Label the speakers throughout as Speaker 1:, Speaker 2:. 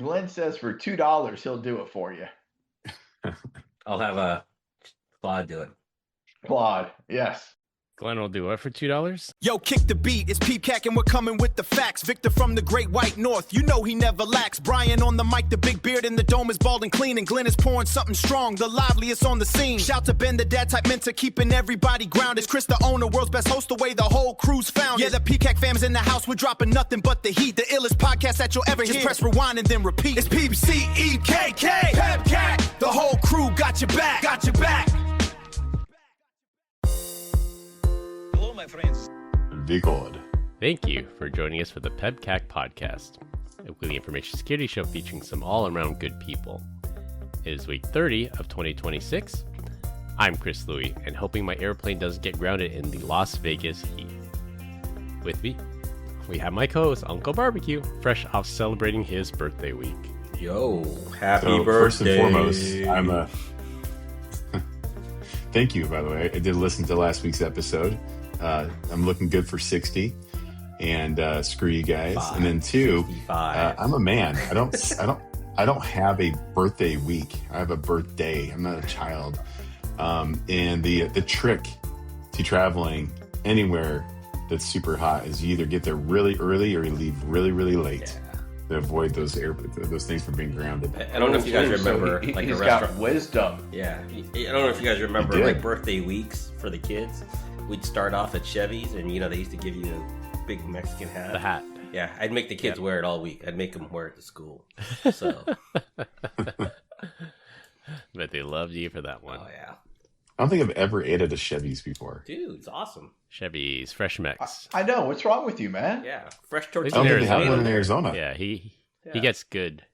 Speaker 1: Glenn says for $2, he'll do it for you.
Speaker 2: I'll have Claude do it.
Speaker 1: Claude, yes.
Speaker 3: Glenn will do it for $2.
Speaker 4: Yo, kick the beat. It's PEBCAK and we're coming with the facts. Victor from the great white north. You know he never lacks. Brian on the mic, the big beard in the dome is bald and clean. And Glenn is pouring something strong, the liveliest on the scene. Shout to Ben, the dad type mentor, keeping everybody grounded. Chris, the owner, world's best host, the way the whole crew's found. Yeah, the PEBCAK fam's in the house. We're dropping nothing but the heat. The illest podcast that you'll ever hear. Just press rewind and then repeat. It's PEBCAK. PEBCAK. The whole crew got your back. Got your back.
Speaker 5: My friends.
Speaker 6: Vigord.
Speaker 3: Thank you for joining us for the PEBCAK Podcast, a weekly information security show featuring some all-around good people. It is week 30 of 2026. I'm Chris Louie, and hoping my airplane doesn't get grounded in the Las Vegas heat. With me, we have my co-host, Uncle Barbecue, fresh off celebrating his birthday week.
Speaker 2: Yo, happy birthday.
Speaker 6: First and foremost, I'm a... Thank you, by the way. I did listen to last week's episode. I'm looking good for 60, and screw you guys. And then 2, I'm a man. I don't have a birthday week. I have a birthday. I'm not a child. And the trick to traveling anywhere that's super hot is you either get there really early or you leave really, really late to avoid those things from being grounded.
Speaker 2: I don't know if you guys remember,
Speaker 1: he's
Speaker 2: like a
Speaker 1: got
Speaker 2: restaurant.
Speaker 1: wisdom.
Speaker 2: Yeah, I don't know if you guys remember like birthday weeks for the kids. We'd start off at Chevy's, and they used to give you a big Mexican hat.
Speaker 3: The hat.
Speaker 2: Yeah, I'd make the kids wear it all week. I'd make them wear it to school. So,
Speaker 3: But they loved you for that one.
Speaker 2: oh yeah,
Speaker 6: I don't think I've ever ate at a Chevy's before.
Speaker 2: dude, it's awesome.
Speaker 3: Chevy's Fresh Mex.
Speaker 1: I know. What's wrong with you, man?
Speaker 2: Yeah, fresh
Speaker 6: I
Speaker 2: tortillas.
Speaker 6: don't think they have
Speaker 3: Arizona.
Speaker 6: one in Arizona.
Speaker 3: Yeah, he gets good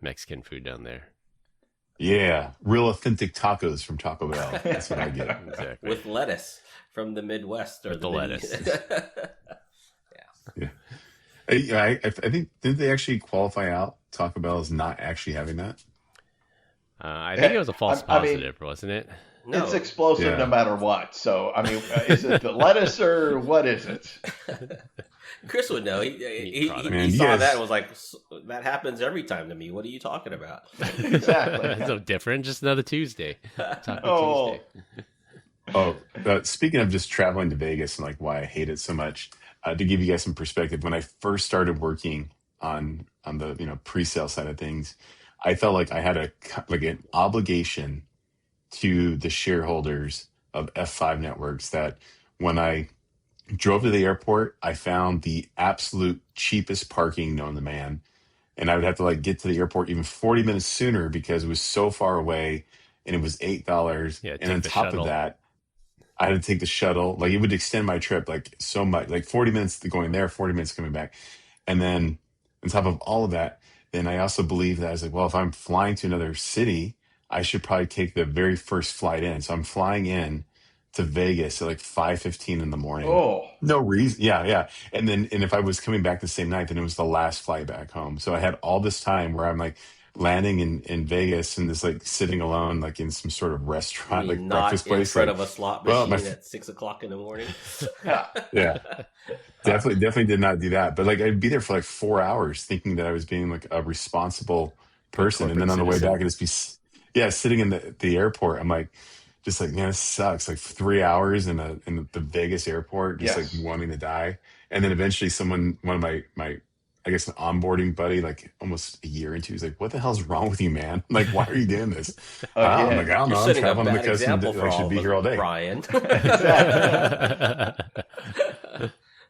Speaker 3: Mexican food down there.
Speaker 6: Yeah, real authentic tacos from Taco Bell. That's what I get.
Speaker 3: Exactly.
Speaker 2: with lettuce from the Midwest or
Speaker 3: With the lettuce.
Speaker 6: Yeah. I think, didn't they actually qualify out Taco Bell as not actually having that?
Speaker 3: I think it was a false
Speaker 1: I mean,
Speaker 3: positive, wasn't it?
Speaker 2: No,
Speaker 1: It's explosive no matter what. So, I mean, is it the lettuce or what is it?
Speaker 2: Chris would know. He
Speaker 3: Man,
Speaker 2: saw that and was like, "That happens every time to me. What are you talking about?"
Speaker 1: Exactly.
Speaker 3: It's no different, just another Tuesday. Taco Tuesday.
Speaker 6: Speaking of just traveling to Vegas and like why I hate it so much, to give you guys some perspective, when I first started working on the pre-sale side of things, I felt like I had an obligation to the shareholders of F5 Networks that when I drove to the airport, I found the absolute cheapest parking known to man. And I would have to get to the airport even 40 minutes sooner because it was so far away and it was $8.
Speaker 3: Yeah,
Speaker 6: and on top of that, I had to take the shuttle. It would extend my trip so much, 40 minutes going there, 40 minutes coming back. And then on top of all of that, then I also believe that I was like, well, if I'm flying to another city, I should probably take the very first flight in. So I'm flying in to Vegas at 5:15 in the morning.
Speaker 1: Oh,
Speaker 6: No reason. Yeah. And if I was coming back the same night, then it was the last flight back home. So I had all this time where I'm landing in Vegas and just sitting alone, in some sort of restaurant, breakfast place.
Speaker 2: In front of a slot machine at 6 o'clock in the morning.
Speaker 6: Yeah. Definitely did not do that. But I'd be there for 4 hours thinking that I was being a responsible person. And then on the way back, I'd just be, sitting in the airport. I'm man, this sucks. 3 hours in the Vegas airport, just wanting to die. And then eventually one of my I guess an onboarding buddy, almost a year into, he's like, "What the hell's wrong with you, man? Why are you doing this?" I'm like, "I don't know. I'm traveling because I should be here all day."
Speaker 2: Brian.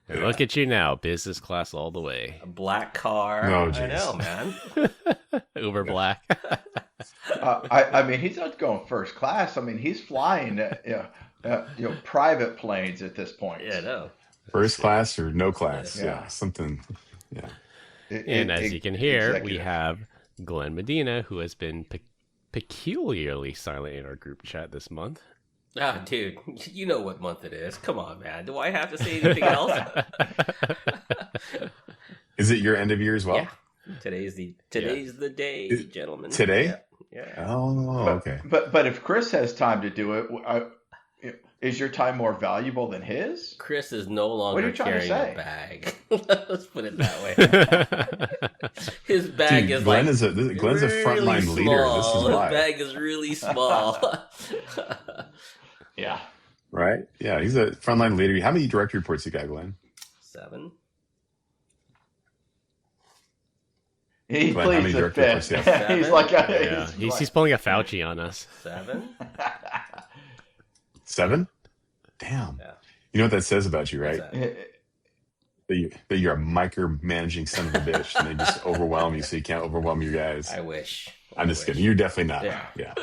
Speaker 3: Look at you now, business class all the way.
Speaker 2: A black car.
Speaker 6: Oh,
Speaker 2: I know, man.
Speaker 3: Uber black.
Speaker 1: I mean, he's not going first class. I mean, he's flying, private planes at this point.
Speaker 2: Yeah, no.
Speaker 6: First class or no class.
Speaker 1: Yeah.
Speaker 6: Something. Yeah.
Speaker 3: And as you can hear, we
Speaker 1: executive.
Speaker 3: have Glenn Medina, who has been peculiarly silent in our group chat this month.
Speaker 2: Ah, dude, you know what month it is. Come on, man. Do I have to say anything else?
Speaker 6: Is it your end of year as well?
Speaker 2: Yeah. Today's the day, gentlemen.
Speaker 6: Today?
Speaker 2: Yeah.
Speaker 6: Oh, okay.
Speaker 1: But if Chris has time to do it, Is your time more valuable than his?
Speaker 2: Chris is no
Speaker 1: What are
Speaker 2: longer
Speaker 1: you trying to
Speaker 2: carrying
Speaker 1: say?
Speaker 2: a bag. Let's put it that way. His bag
Speaker 6: Dude,
Speaker 2: is
Speaker 6: Glenn
Speaker 2: like
Speaker 6: is Glenn's a
Speaker 2: really
Speaker 6: frontline leader. This is
Speaker 2: small.
Speaker 6: why.
Speaker 2: His bag is really small.
Speaker 1: Yeah.
Speaker 6: Right? Yeah, he's a frontline leader. How many direct reports you got, Glenn?
Speaker 2: 7.
Speaker 1: He
Speaker 6: Glenn, how many
Speaker 1: pleads the
Speaker 6: direct reports
Speaker 1: fifth.
Speaker 6: you have?
Speaker 1: He's like,
Speaker 3: Yeah, he's pulling a Fauci on us.
Speaker 2: 7.
Speaker 6: 7? Damn.
Speaker 2: Yeah.
Speaker 6: You know what that says about you, right?
Speaker 2: What's that?
Speaker 6: That you're a micromanaging son of a bitch, and they just overwhelm you, so you can't overwhelm your guys.
Speaker 2: I wish.
Speaker 6: I'm just kidding. You're definitely not.
Speaker 2: Yeah.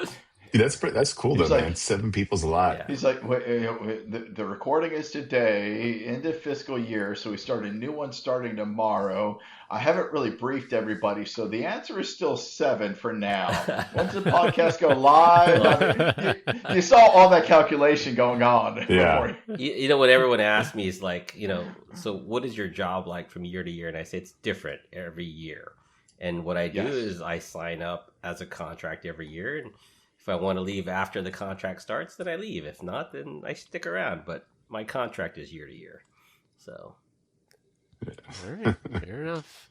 Speaker 6: Dude, that's cool though,
Speaker 1: He's like-
Speaker 6: man. 7 people's a lot.
Speaker 2: Yeah.
Speaker 1: He's like, the recording is today, end of fiscal year, so we start a new one starting tomorrow. I haven't really briefed everybody, so the answer is still 7 for now. When's the podcast go live? I mean, you saw all that calculation going on.
Speaker 6: Yeah.
Speaker 2: You know what everyone asks me is like, so what is your job like from year to year? And I say it's different every year. And what I do is I sign up as a contract every year, and if I want to leave after the contract starts, then I leave. If not, then I stick around. But my contract is year to year. So.
Speaker 3: All right, fair enough.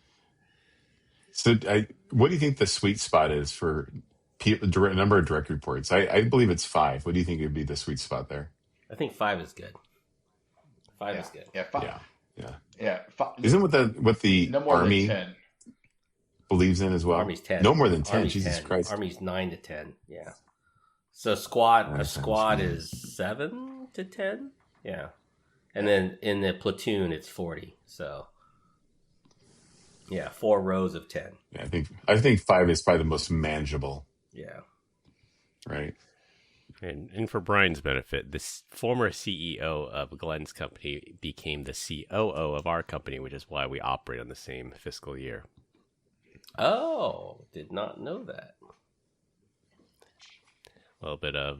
Speaker 6: So, what do you think the sweet spot is for number of direct reports? I believe it's 5. What do you think would be the sweet spot there?
Speaker 2: I think 5 is good. 5 is good.
Speaker 1: Yeah, 5.
Speaker 6: Yeah.
Speaker 1: 5.
Speaker 6: Isn't what the
Speaker 1: No more
Speaker 6: Army
Speaker 1: than 10.
Speaker 6: believes in as well?
Speaker 2: Army's 10.
Speaker 6: No more than 10.
Speaker 2: Army's
Speaker 6: Jesus
Speaker 2: 10.
Speaker 6: Christ.
Speaker 2: Army's 9 to 10. Yeah. So a squad
Speaker 6: That
Speaker 2: is
Speaker 6: sounds
Speaker 2: 7 to 10. Yeah. And then in the platoon it's 40. So yeah, 4 rows of 10.
Speaker 6: Yeah, I think 5 is probably the most manageable,
Speaker 2: Yeah.
Speaker 6: right?
Speaker 3: And for Brian's benefit, this former CEO of Glenn's company became the COO of our company, which is why we operate on the same fiscal year.
Speaker 2: Oh, did not know that.
Speaker 3: A little bit of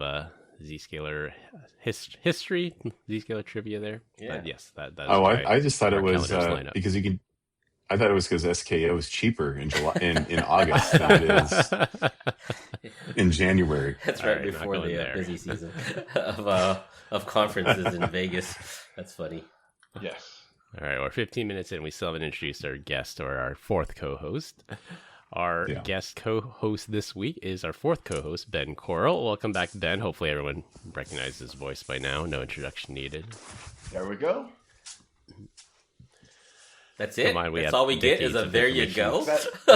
Speaker 3: Zscaler history, Zscaler trivia there.
Speaker 2: Yeah.
Speaker 3: But yes, that is
Speaker 6: Oh,
Speaker 3: why
Speaker 6: I just thought it
Speaker 3: our
Speaker 6: was
Speaker 3: calendars line up.
Speaker 6: because you could. I thought it was because SKO is cheaper in July in August than it is in January.
Speaker 2: That's
Speaker 3: All
Speaker 2: right
Speaker 3: right, not
Speaker 2: before
Speaker 3: going
Speaker 2: the
Speaker 3: there.
Speaker 2: busy season of conferences in Vegas. That's funny.
Speaker 1: Yes.
Speaker 3: All right, we're 15 minutes in. We still haven't introduced our guest or our 4th co-host. Our guest co-host this week is our 4th co-host, Ben Coral. Welcome back, Ben. Hopefully everyone recognizes his voice by now. No introduction needed.
Speaker 1: There we go.
Speaker 2: That's it.
Speaker 3: Come on, we
Speaker 2: That's
Speaker 3: have
Speaker 2: all we get is
Speaker 3: decades
Speaker 2: a
Speaker 3: of
Speaker 2: there you
Speaker 3: information.
Speaker 2: go.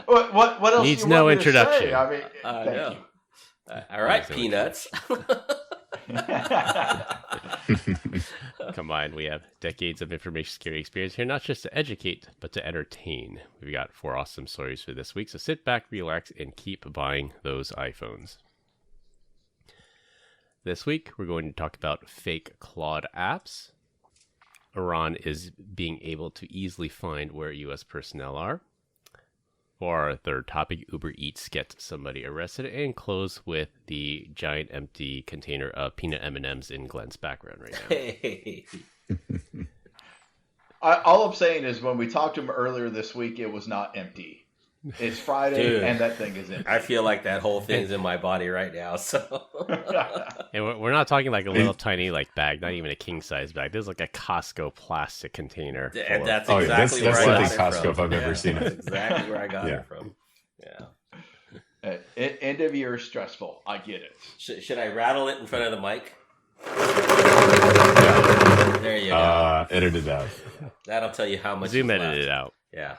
Speaker 1: What else
Speaker 3: Needs
Speaker 1: do you want
Speaker 3: no
Speaker 1: me to
Speaker 3: introduction.
Speaker 1: say? I mean, thank
Speaker 2: no.
Speaker 1: you.
Speaker 2: All right,
Speaker 3: Easily.
Speaker 2: peanuts.
Speaker 3: Combined, we have decades of information security experience here, not just to educate, but to entertain. We've got 4 awesome stories for this week, so sit back, relax, and keep buying those iPhones. This week, we're going to talk about fake Claude apps. Iran is being able to easily find where U.S. personnel are. For our 3rd topic, Uber Eats gets somebody arrested, and close with the giant empty container of peanut M&Ms in Glenn's background right now.
Speaker 2: Hey.
Speaker 1: All I'm saying is when we talked to him earlier this week, it was not empty. It's Friday,
Speaker 2: Dude.
Speaker 1: and that thing is empty.
Speaker 2: I feel like that whole thing's in my body right now. So
Speaker 3: And we're not talking like a little tiny bag, not even a king size bag. This is like a Costco plastic container.
Speaker 2: and that's
Speaker 6: Oh, yeah,
Speaker 2: exactly
Speaker 6: that's
Speaker 2: where I
Speaker 6: something
Speaker 2: got it
Speaker 6: Costco
Speaker 2: from.
Speaker 6: if I've ever seen it.
Speaker 2: That's exactly where I got
Speaker 6: Yeah.
Speaker 2: it from. Yeah.
Speaker 1: End of year is stressful. I get it.
Speaker 2: Should I rattle it in front of the mic?
Speaker 6: Yeah.
Speaker 2: There you go.
Speaker 6: Edit it out.
Speaker 2: That'll tell you how much
Speaker 3: Zoom
Speaker 2: is
Speaker 3: edit
Speaker 2: left.
Speaker 3: it out.
Speaker 2: Yeah.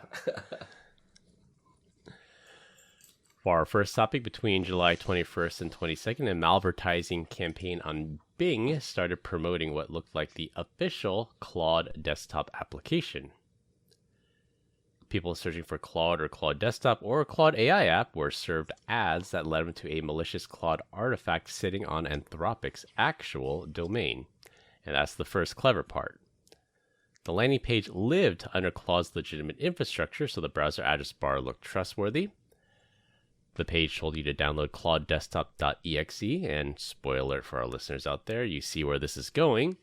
Speaker 3: For our first topic, between July 21st and 22nd, a Malvertising campaign on Bing started promoting what looked like the official Claude desktop application. People searching for Claude or Claude Desktop or Claude AI app were served ads that led them to a malicious Claude artifact sitting on Anthropic's actual domain. And that's the first clever part. The landing page lived under Claude's legitimate infrastructure, so the browser address bar looked trustworthy. The page told you to download claudedesktop.exe, and spoiler alert for our listeners out there, you see where this is going.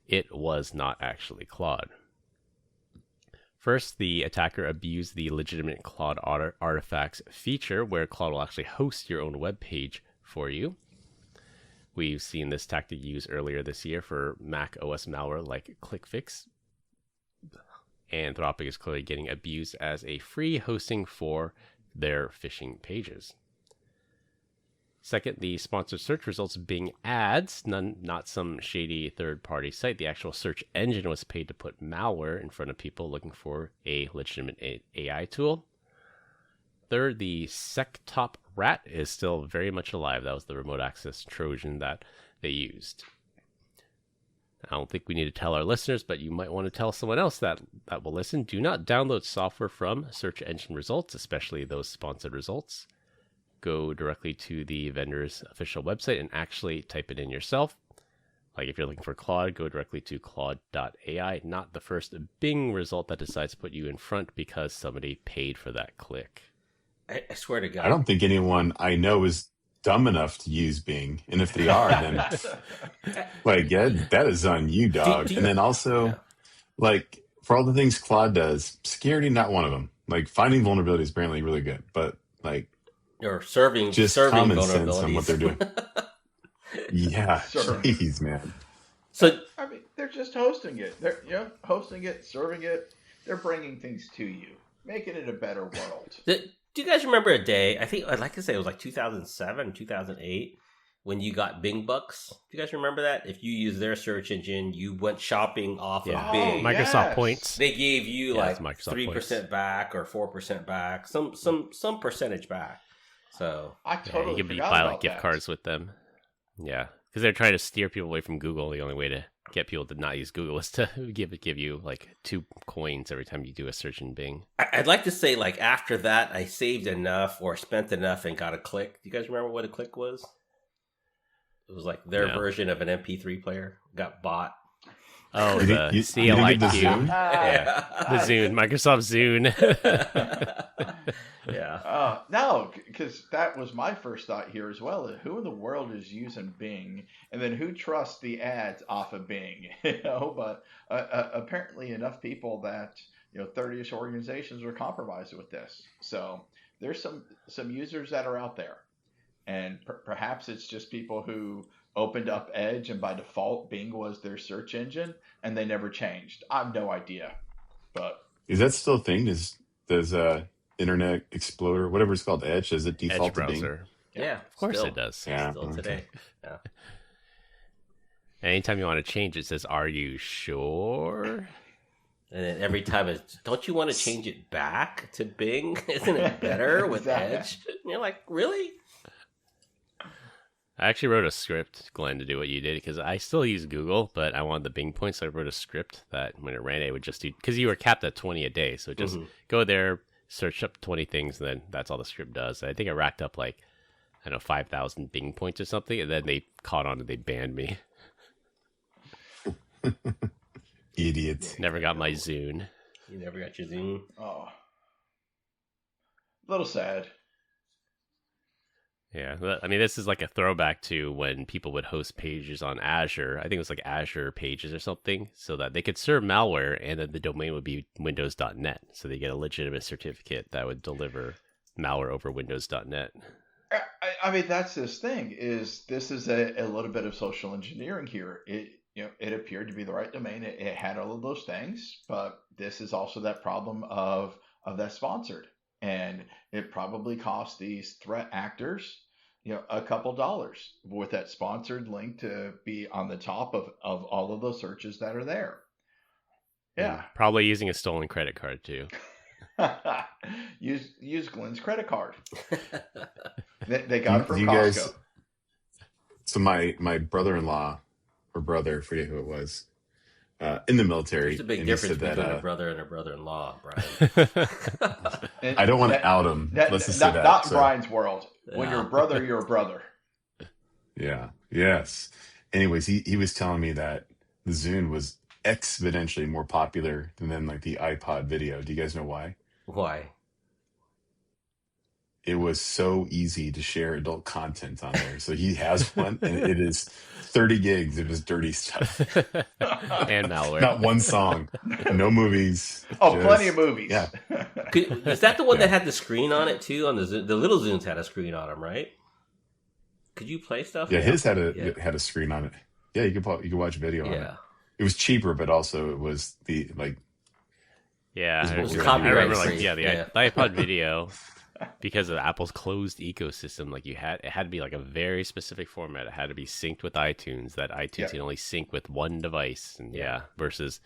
Speaker 3: It was not actually Claude. First, the attacker abused the legitimate Claude artifacts feature, where Claude will actually host your own web page for you. We've seen this tactic used earlier this year for Mac OS malware like ClickFix. Anthropic is clearly getting abused as a free hosting for their phishing pages. Second, the sponsored search results Bing ads, not some shady third-party site. The actual search engine was paid to put malware in front of people looking for a legitimate AI tool. Third, the SecTop rat is still very much alive. That was the remote access Trojan that they used. I don't think we need to tell our listeners, but you might want to tell someone else that will listen. Do not download software from search engine results, especially those sponsored results. Go directly to the vendor's official website and actually type it in yourself. Like if you're looking for Claude, go directly to claude.ai, not the first Bing result that decides to put you in front because somebody paid for that click.
Speaker 2: I swear to God.
Speaker 6: I don't think anyone I know is dumb enough to use Bing. And if they are, then like, yeah, that is on you, dog. And then also, like, for all the things Claude does, security, not one of them. Like, finding vulnerability is apparently really good. But, like,
Speaker 2: or serving
Speaker 6: common sense on
Speaker 2: vulnerabilities.
Speaker 6: what they're doing. Yeah, jeez, man.
Speaker 2: So
Speaker 1: I mean, they're just hosting it. They're hosting it, serving it. They're bringing things to you, making it a better world.
Speaker 2: do you guys remember a day? I think I'd like to say it was like 2007, 2008, when you got Bing bucks. Do you guys remember that? If you use their search engine, you went shopping off of Bing.
Speaker 3: Microsoft points.
Speaker 2: They gave you like
Speaker 3: it's
Speaker 2: 3% back or 4% back, some percentage back. So
Speaker 1: I totally
Speaker 3: you can
Speaker 1: forgot
Speaker 3: buy
Speaker 1: about
Speaker 3: like gift
Speaker 1: that.
Speaker 3: cards with them. Yeah, because they're trying to steer people away from Google. The only way to get people to not use Google is to give you like 2 coins every time you do a search in Bing.
Speaker 2: I'd like to say like after that, I saved enough or spent enough and got a click. Do you guys remember what a click was? It was like their version of an MP3 player. Got bought.
Speaker 3: Oh,
Speaker 6: You
Speaker 3: the
Speaker 6: didn't get the
Speaker 3: CLIQ.
Speaker 6: Zune?
Speaker 2: Yeah.
Speaker 3: The Zune, Microsoft Zune.
Speaker 2: Yeah.
Speaker 1: No, because that was my first thought here as well. Who in the world is using Bing, and then who trusts the ads off of Bing? But apparently enough people that 30ish organizations were compromised with this. So there's some users that are out there, and perhaps it's just people who opened up Edge and by default Bing was their search engine and they never changed. I have no idea. But
Speaker 6: Is that still a thing? Does Internet Explorer, whatever it's called, Edge, does it default
Speaker 3: Edge
Speaker 6: to Bing?
Speaker 3: browser.
Speaker 2: Yeah.
Speaker 3: Of course
Speaker 2: still,
Speaker 3: it does.
Speaker 6: Yeah.
Speaker 2: Still today. Yeah.
Speaker 3: Anytime you want to change, it says, "Are you sure?"
Speaker 2: And then every time don't you want to change it back to Bing? Isn't it better with Edge? And you're like, really?
Speaker 3: I actually wrote a script, Glenn, to do what you did because I still use Google, but I wanted the Bing points. So I wrote a script that when it ran, it would just do, because you were capped at 20 a day. So just go there, search up 20 things, and then that's all the script does. And I think I racked up 5,000 Bing points or something. And then they caught on and they banned me.
Speaker 6: Idiots.
Speaker 3: Never got my Zune.
Speaker 2: You never got your Zune?
Speaker 1: a little sad.
Speaker 3: Yeah, I mean, this is like a throwback to when people would host pages on Azure. I think it was like Azure Pages or something, so that they could serve malware, and then the domain would be windows.net. So they get a legitimate certificate that would deliver malware over windows.net.
Speaker 1: I mean, that's this thing. This is a little bit of social engineering here. It appeared to be the right domain. It had all of those things, but this is also that problem of that sponsored. And it probably cost these threat actors, a couple dollars with that sponsored link to be on the top of all of those searches that are there. Yeah.
Speaker 3: Probably using a stolen credit card too.
Speaker 1: Use Glenn's credit card. They got it from
Speaker 6: You
Speaker 1: Costco.
Speaker 6: guys- So my brother-in-law or brother, I forget who it was, in the military.
Speaker 2: There's a big
Speaker 6: and he
Speaker 2: difference
Speaker 6: said
Speaker 2: between
Speaker 6: that,
Speaker 2: a brother and a brother-in-law, Brian.
Speaker 6: I don't want to out him. Let's just say that.
Speaker 1: Not
Speaker 6: So,
Speaker 1: Brian's world. When you're a brother, you're a brother.
Speaker 6: yeah. Yes. Anyways, he was telling me that the Zune was exponentially more popular than like the iPod video. Do you guys know why?
Speaker 2: Why?
Speaker 6: It was so easy to share adult content on there. So he has one, and it is 30 gigs of his dirty stuff.
Speaker 3: And malware.
Speaker 6: Not one song, no movies.
Speaker 1: Oh, plenty of movies.
Speaker 6: Yeah.
Speaker 2: Is that the one that had the screen on it too? On the little Zunes had a screen on them, right? Could you play stuff?
Speaker 6: Yeah,
Speaker 2: now?
Speaker 6: his had
Speaker 2: Yeah.
Speaker 6: a screen on it. Yeah, you could watch video on it.
Speaker 2: Yeah.
Speaker 6: It was cheaper, but also it was the like.
Speaker 3: Yeah,
Speaker 6: Is
Speaker 3: I
Speaker 6: what
Speaker 3: remember,
Speaker 6: we're
Speaker 3: I
Speaker 2: copyright
Speaker 3: remember
Speaker 2: free.
Speaker 3: the iPod video, because of Apple's closed ecosystem, like it had to be like a very specific format. It had to be synced with iTunes. That iTunes can only sync with one device, and versus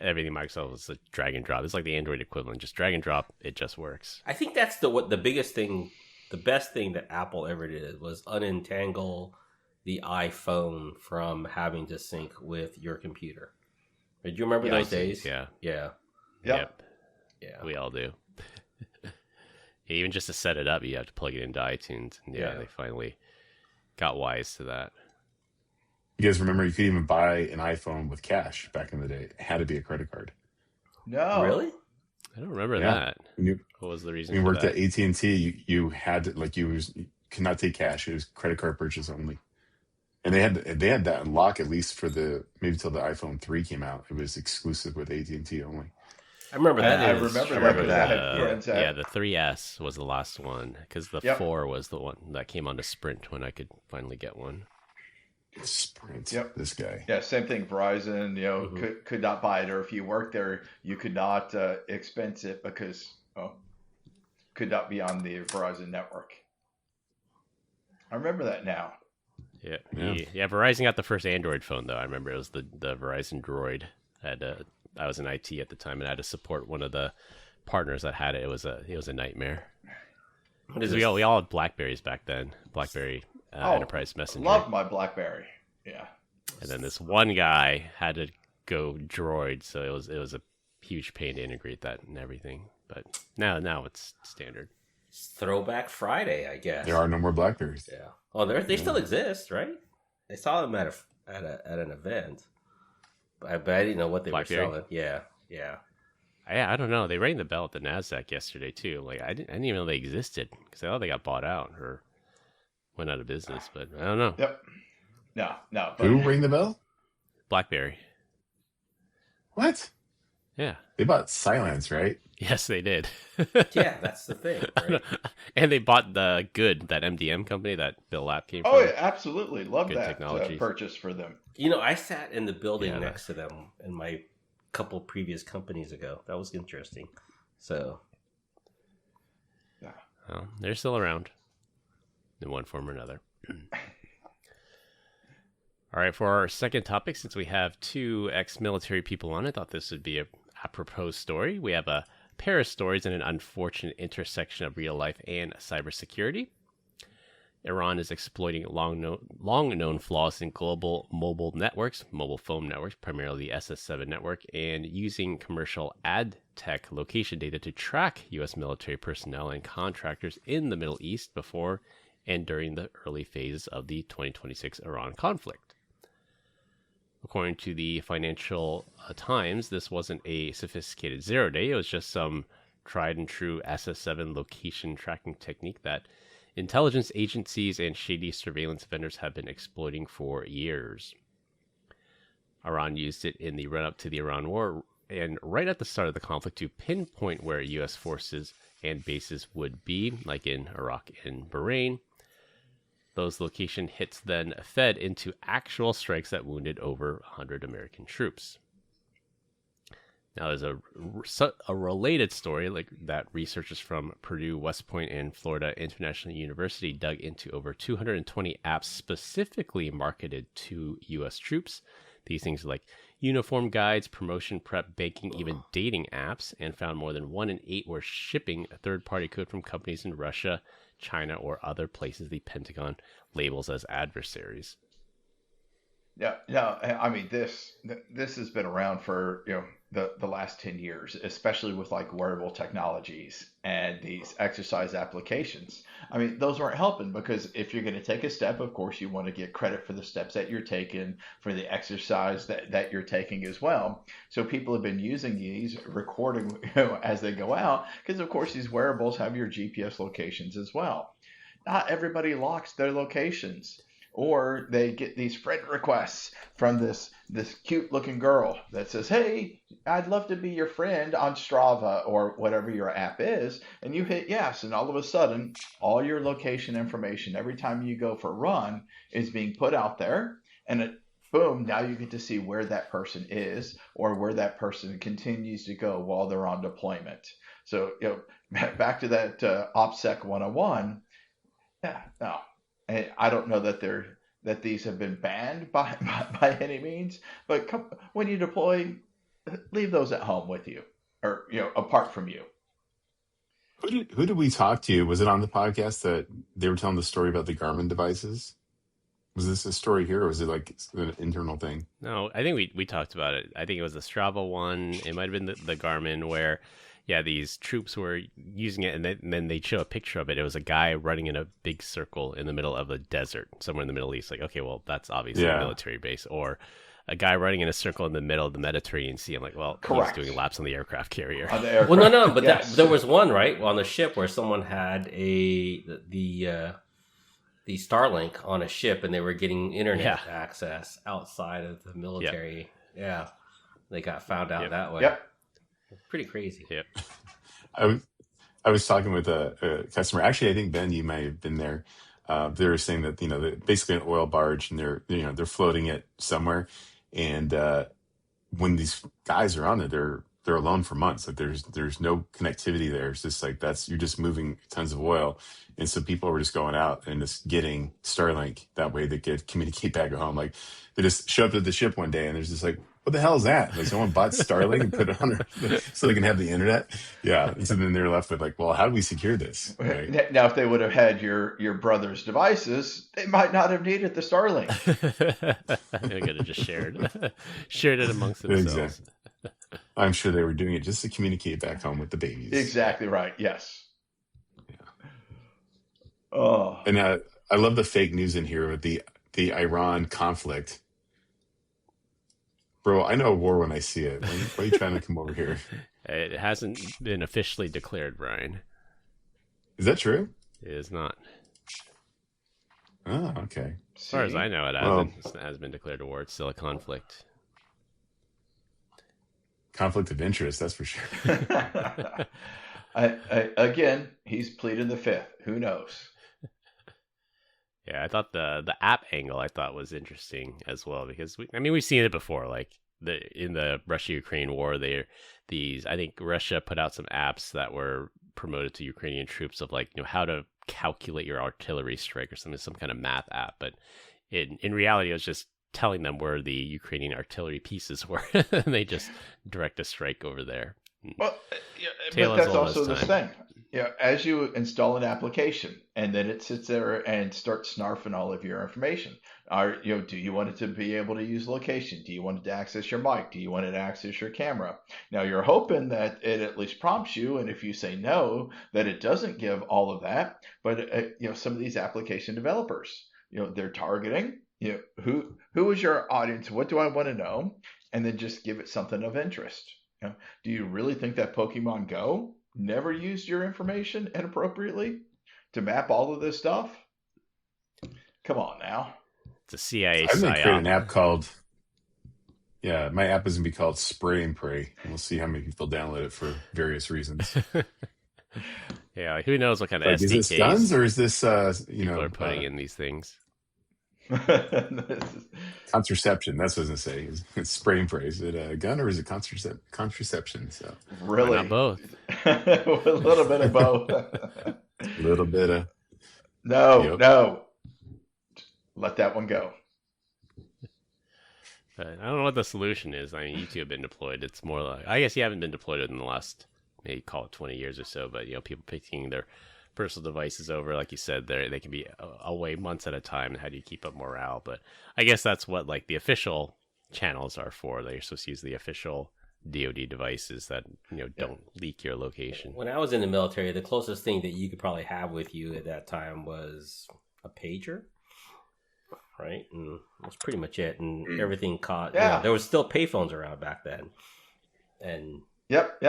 Speaker 3: everything Microsoft was a drag and drop. It's like the Android equivalent, just drag and drop. It just works.
Speaker 2: I think that's the biggest thing, the best thing that Apple ever did was unentangle the iPhone from having to sync with your computer. Do you remember those days?
Speaker 3: Yeah.
Speaker 2: Yeah.
Speaker 3: Yep.
Speaker 2: Yeah.
Speaker 3: We all do. Even just to set it up, you have to plug it into iTunes. And they finally got wise to that.
Speaker 6: You guys remember you could even buy an iPhone with cash back in the day. It had to be a credit card.
Speaker 1: No.
Speaker 2: Really?
Speaker 3: I don't remember
Speaker 6: Yeah.
Speaker 3: that. What was the reason?
Speaker 6: When you
Speaker 3: for
Speaker 6: worked
Speaker 3: that?
Speaker 6: at AT&T, you had to, you could not take cash. It was credit card purchase only. And they had that unlock at least for maybe till the iPhone 3 came out. It was exclusive with AT&T only.
Speaker 2: I remember that.
Speaker 1: I remember that.
Speaker 3: The 3S was the last one, because the 4 was the one that came onto Sprint when I could finally get one.
Speaker 6: Sprint.
Speaker 1: Yep.
Speaker 6: This guy.
Speaker 1: Yeah, same thing. Verizon, could not buy it, or if you worked there, you could not expense it because could not be on the Verizon network. I remember that now.
Speaker 3: Yeah. Verizon got the first Android phone though. I remember it was the Verizon Droid. I was in IT at the time and I had to support one of the partners that had it. It was a nightmare. We all had Blackberries back then. Blackberry Enterprise Messenger.
Speaker 1: Loved my BlackBerry. Yeah.
Speaker 3: And then this one guy had to go Droid, so it was a huge pain to integrate that and everything. But now it's standard.
Speaker 2: It's Throwback Friday, I guess.
Speaker 6: There are no more Blackberries.
Speaker 2: Yeah. Oh, they still exist, right? I saw them at an event, but I didn't know what they
Speaker 3: BlackBerry?
Speaker 2: were selling. Yeah.
Speaker 3: I don't know. They rang the bell at the NASDAQ yesterday too. Like I didn't even know they existed because I thought they got bought out or went out of business. But I don't know.
Speaker 1: Yep. No. But
Speaker 6: Who rang the bell?
Speaker 3: BlackBerry.
Speaker 6: What?
Speaker 3: Yeah.
Speaker 6: They bought Silence, right?
Speaker 3: Yes, they did.
Speaker 2: Yeah, that's the thing. Right?
Speaker 3: And they bought that MDM company that Bill Lapp came from.
Speaker 1: Oh, yeah, absolutely. Love
Speaker 3: Good
Speaker 1: that
Speaker 3: technology.
Speaker 1: purchase for them.
Speaker 2: I sat in the building next to them in my couple previous companies ago. That was interesting. So,
Speaker 1: yeah.
Speaker 3: Well, they're still around in one form or another. All right, for our second topic, since we have two ex-military people on, I thought this would be a apropos story. We have a pair of stories in an unfortunate intersection of real life and cybersecurity. Iran is exploiting long-known flaws in global mobile phone networks, primarily the SS7 network, and using commercial ad tech location data to track U.S. military personnel and contractors in the Middle East before and during the early phases of the 2026 Iran conflict. According to the Financial Times, this wasn't a sophisticated zero-day. It was just some tried-and-true SS7 location tracking technique that intelligence agencies and shady surveillance vendors have been exploiting for years. Iran used it in the run-up to the Iran war and right at the start of the conflict to pinpoint where U.S. forces and bases would be, like in Iraq and Bahrain. Those location hits then fed into actual strikes that wounded over 100 American troops. Now, there's a related story like that researchers from Purdue, West Point, and Florida International University dug into over 220 apps specifically marketed to U.S. troops. These things are like uniform guides, promotion prep, banking, even dating apps, and found more than 1 in 8 were shipping a third-party code from companies in Russia, China, or other places the Pentagon labels as adversaries.
Speaker 1: Yeah, no, I mean this has been around for the last 10 years, especially with like wearable technologies and these exercise applications. I mean, those weren't helping because if you're going to take a step, of course, you want to get credit for the steps that you're taking, for the exercise that you're taking as well. So people have been using these, recording as they go out, because of course these wearables have your GPS locations as well. Not everybody locks their locations, or they get these friend requests from this this cute looking girl that says, "Hey, I'd love to be your friend on Strava," or whatever your app is, and you hit yes, and all of a sudden, all your location information every time you go for a run is being put out there, and boom, now you get to see where that person is or where that person continues to go while they're on deployment. So, back to that OPSEC 101. Yeah, no, I don't know that these have been banned by any means, but when you deploy, leave those at home with you, or apart from you.
Speaker 6: Who did we talk to? Was it on the podcast that they were telling the story about the Garmin devices? Was this a story here, or was it like an internal thing?
Speaker 3: No, I think we talked about it. I think it was the Strava one. It might have been the Garmin where, yeah, these troops were using it, and then they'd show a picture of it. It was a guy running in a big circle in the middle of a desert, somewhere in the Middle East. Like, okay, well, that's obviously a military base. Or a guy running in a circle in the middle of the Mediterranean Sea. I'm like, well,
Speaker 1: correct.
Speaker 3: He's doing laps on the aircraft carrier.
Speaker 2: Well, no, but yes. There was one, right, on the ship where someone had the Starlink on a ship, and they were getting internet access outside of the military. Yep. Yeah, they got found out that way.
Speaker 1: Yep,
Speaker 2: pretty crazy.
Speaker 3: Yep.
Speaker 6: I was talking with a customer. Actually, I think Ben, you might have been there. They were saying that they're basically an oil barge, and they're floating it somewhere, and when these guys are on it, they're alone for months. Like there's no connectivity there. It's just like you're just moving tons of oil. And so people were just going out and just getting Starlink. That way they could communicate back at home. Like they just show up at the ship one day and there's just like, what the hell is that? Like someone bought Starlink and put it on so they can have the internet. Yeah. And so then they're left with like, well, how do we secure this? Right?
Speaker 1: Now, if they would have had your brother's devices, they might not have needed the Starlink.
Speaker 3: They could have just shared it amongst themselves.
Speaker 6: Exactly. I'm sure they were doing it just to communicate back home with the babies.
Speaker 1: Exactly right. Yes.
Speaker 6: Yeah.
Speaker 1: Oh.
Speaker 6: And I love the fake news in here with the Iran conflict. Bro, I know a war when I see it. Why are you trying to come over here?
Speaker 3: It hasn't been officially declared, Brian.
Speaker 6: Is that true?
Speaker 3: It is not.
Speaker 6: Oh, okay.
Speaker 3: As far as I know, it hasn't. It has been declared a war. It's still a conflict.
Speaker 6: Conflict of interest, that's for sure.
Speaker 1: Again, he's pleading the fifth. Who knows?
Speaker 3: Yeah, I thought the app angle was interesting as well, because we've seen it before. Like in the Russia-Ukraine war, I think Russia put out some apps that were promoted to Ukrainian troops of how to calculate your artillery strike or some kind of math app. But in reality, it was just telling them where the Ukrainian artillery pieces were, and they just direct a strike over there.
Speaker 1: Well, but that's also the thing. As you install an application, and then it sits there and starts snarfing all of your information. Do you want it to be able to use location? Do you want it to access your mic? Do you want it to access your camera? Now you're hoping that it at least prompts you, and if you say no, that it doesn't give all of that. But some of these application developers, they're targeting. Who is your audience? What do I want to know? And then just give it something of interest. Do you really think that Pokemon Go never used your information inappropriately to map all of this stuff? Come on now.
Speaker 3: It's a CIA
Speaker 6: I'm going to create
Speaker 3: psyop.
Speaker 6: an app called, my app is going to be called Spray and Pray. And we'll see how many people download it for various reasons.
Speaker 3: Yeah, who knows what kind of SDKs
Speaker 6: is this guns or is this,
Speaker 3: people are putting in these things?
Speaker 6: Contraception. That's what I was going to say. It's spray and pray. Is it a gun or is it contraception? So
Speaker 1: really,
Speaker 3: not both.
Speaker 1: A little bit of both.
Speaker 6: A little bit of
Speaker 1: no. Let that one go.
Speaker 3: But I don't know what the solution is. You two have been deployed. It's more like, I guess you haven't been deployed in the last, maybe call it 20 years or so. But people picking their personal devices over, like you said, they can be away months at a time. How do you keep up morale? But I guess that's what the official channels are for. They're supposed to use the official DoD devices that don't leak your location.
Speaker 2: When I was in the military, the closest thing that you could probably have with you at that time was a pager, right? And that's pretty much it. And everything caught. There was still payphones around back then, and
Speaker 1: yep,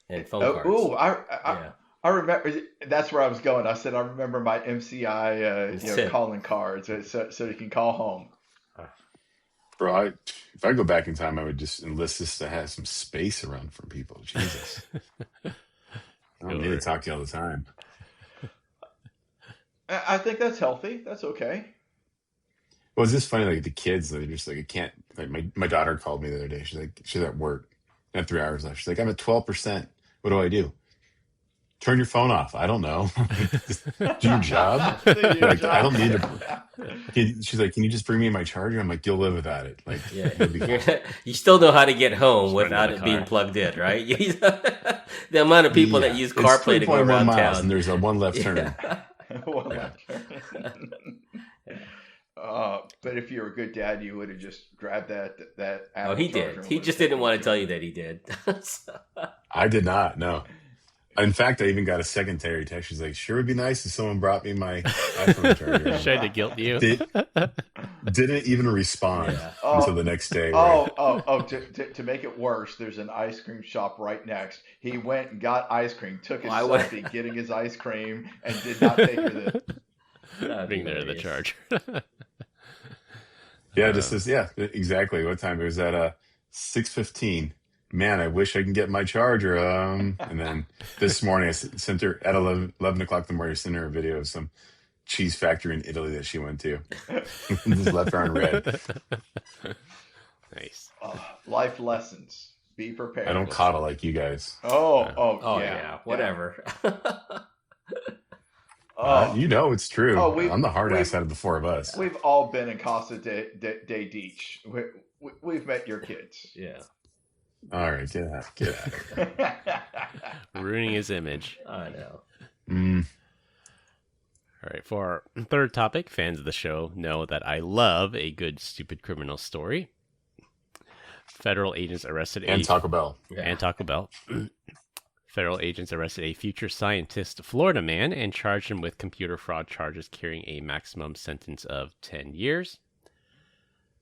Speaker 2: and phone cards.
Speaker 1: I remember, that's where I was going. I said, I remember my MCI calling cards so you can call home.
Speaker 6: Bro, if I go back in time, I would just enlist this to have some space around from people. Jesus. I don't need to talk to you all the time.
Speaker 1: I think that's healthy. That's okay.
Speaker 6: Well, it's just funny, like the kids, they're just like, I can't, like my daughter called me the other day. She's at work. I have 3 hours left. She's like, I'm at 12%. What do? Turn your phone off. I don't know. Do your job. Like, I don't need to. She's like, can you just bring me my charger? I'm like, you'll live without it. Like,
Speaker 2: you still know how to get home without it being plugged in, right? The amount of people that use CarPlay to go around town,
Speaker 6: and there's a one left turn.
Speaker 1: One left turn. But if you're a good dad, you would have just grabbed that Apple.
Speaker 2: Oh, he did. He just didn't want to tell you that he did.
Speaker 6: I did not. No. In fact, I even got a secondary text. She's like, "Sure would be nice if someone brought me my iPhone charger."
Speaker 3: Tried to guilt you.
Speaker 6: Didn't even respond until the next day.
Speaker 1: To make it worse, there's an ice cream shop right next. He went and got ice cream, took his selfie getting his ice cream, and did not take her
Speaker 3: Bring there the charger.
Speaker 6: Exactly. What time? It was at 6:15. Man, I wish I can get my charger. And then this morning I sent her at 11 o'clock in the morning. I sent her a video of some cheese factory in Italy that she went to. Just left her on red.
Speaker 3: Nice.
Speaker 1: life lessons. Be prepared.
Speaker 6: I don't coddle like you guys.
Speaker 1: Yeah.
Speaker 2: Whatever.
Speaker 6: It's true. I'm the hard ass out of the four of us.
Speaker 1: We've all been in Casa de Diche. We've met your kids.
Speaker 2: Yeah.
Speaker 6: All right, get out.
Speaker 3: Ruining his image.
Speaker 2: I know.
Speaker 3: All right, for our third topic, fans of the show know that I love a good stupid criminal story. Federal agents arrested
Speaker 6: Taco Bell.
Speaker 3: And Taco Bell. Federal agents arrested a future scientist Florida man and charged him with computer fraud charges carrying a maximum sentence of 10 years.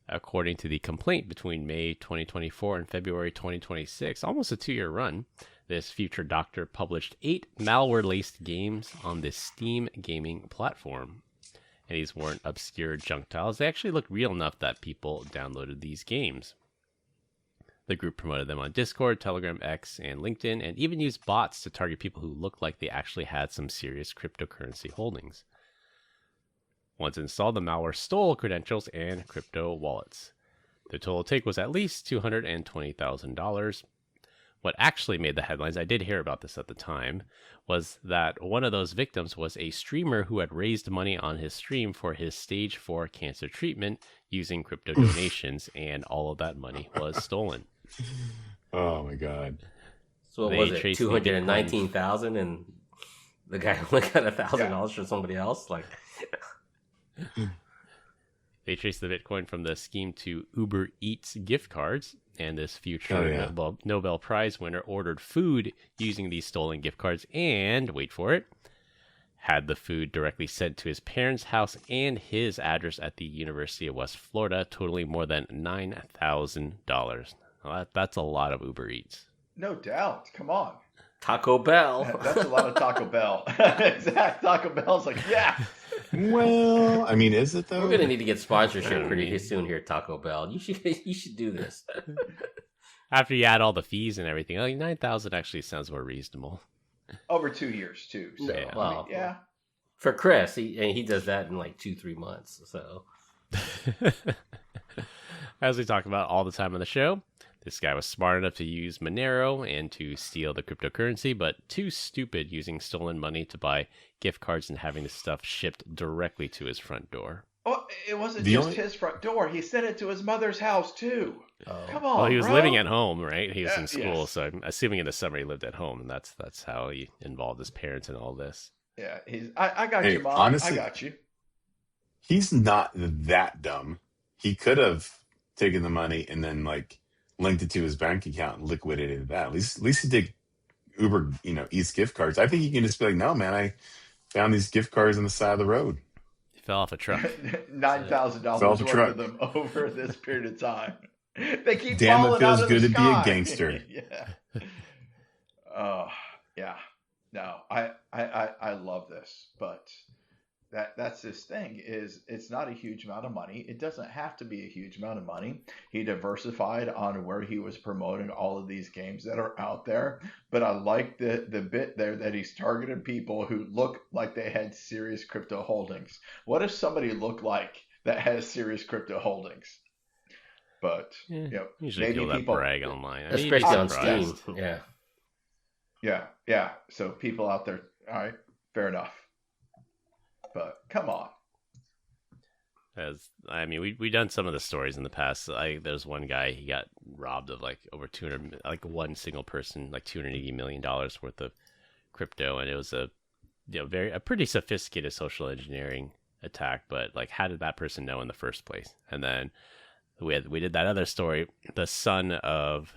Speaker 3: According to the complaint, between May 2024 and February 2026, almost a 2-year run, this future doctor published 8 malware-laced games on the Steam gaming platform. And these weren't obscure junk tiles. They actually looked real enough that people downloaded these games. The group promoted them on Discord, Telegram, X, and LinkedIn, and even used bots to target people who looked like they actually had some serious cryptocurrency holdings. Once installed, the malware stole credentials and crypto wallets. The total take was at least $220,000. What actually made the headlines, I did hear about this at the time, was that one of those victims was a streamer who had raised money on his stream for his stage 4 cancer treatment using crypto donations, and all of that money was stolen.
Speaker 6: Oh my God.
Speaker 2: So what was it, 219,000, and the guy only got $1,000 for somebody else? Like,
Speaker 3: they traced the Bitcoin from the scheme to Uber Eats gift cards, and this future Nobel Prize winner ordered food using these stolen gift cards and, wait for it, had the food directly sent to his parents' house and his address at the University of West Florida, totaling more than $9,000. Well, that's a lot of Uber Eats.
Speaker 1: No doubt. Come on.
Speaker 2: Taco Bell.
Speaker 1: That's a lot of Taco Bell. Exact. Taco Bell's like, yeah.
Speaker 6: Well, I mean, is it though?
Speaker 2: We're gonna need to get sponsorship pretty soon here, Taco Bell. You should do this.
Speaker 3: After you add all the fees and everything, like 9,000 actually sounds more reasonable.
Speaker 1: Over 2 years too. So
Speaker 2: Yeah.
Speaker 1: I mean, yeah.
Speaker 2: For Chris, he does that in like 2-3 months. So,
Speaker 3: as we talk about all the time on the show, this guy was smart enough to use Monero and to steal the cryptocurrency, but too stupid using stolen money to buy gift cards and having the stuff shipped directly to his front door.
Speaker 1: Oh, it wasn't his front door. He sent it to his mother's house too.
Speaker 2: Oh.
Speaker 1: Come on,
Speaker 3: well, he was
Speaker 1: bro.
Speaker 3: living at home, right? He was in school,
Speaker 1: yes.
Speaker 3: so I'm assuming in the summer he lived at home, and that's how he involved his parents in all this.
Speaker 1: Yeah, I got you, Mom.
Speaker 6: Honestly,
Speaker 1: I got you.
Speaker 6: He's not that dumb. He could have taken the money and then linked it to his bank account and liquidated that. At least he did Uber, Eats gift cards. I think he can just be like, no, man, I found these gift cards on the side of the road.
Speaker 3: He fell off a truck.
Speaker 1: $9,000 worth of them over this period of time. They keep
Speaker 6: Damn,
Speaker 1: falling
Speaker 6: it feels
Speaker 1: out of
Speaker 6: good
Speaker 1: the
Speaker 6: to
Speaker 1: sky.
Speaker 6: be a gangster.
Speaker 1: Yeah. Oh, yeah. No, I love this, but that's his thing. Is it's not a huge amount of money. It doesn't have to be a huge amount of money. He diversified on where he was promoting all of these games that are out there. But I like the bit there that he's targeted people who look like they had serious crypto holdings. What if somebody looked like that has serious crypto holdings? But
Speaker 3: usually
Speaker 1: maybe
Speaker 3: people that brag online,
Speaker 2: especially on Steam.
Speaker 1: Yeah. So people out there, all right, fair enough. But come on.
Speaker 3: We done some of the stories in the past. There's one guy, he got robbed of like over 200, like one single person, like $280 million worth of crypto, and it was a pretty sophisticated social engineering attack. But like, how did that person know in the first place? And then we did that other story. The son of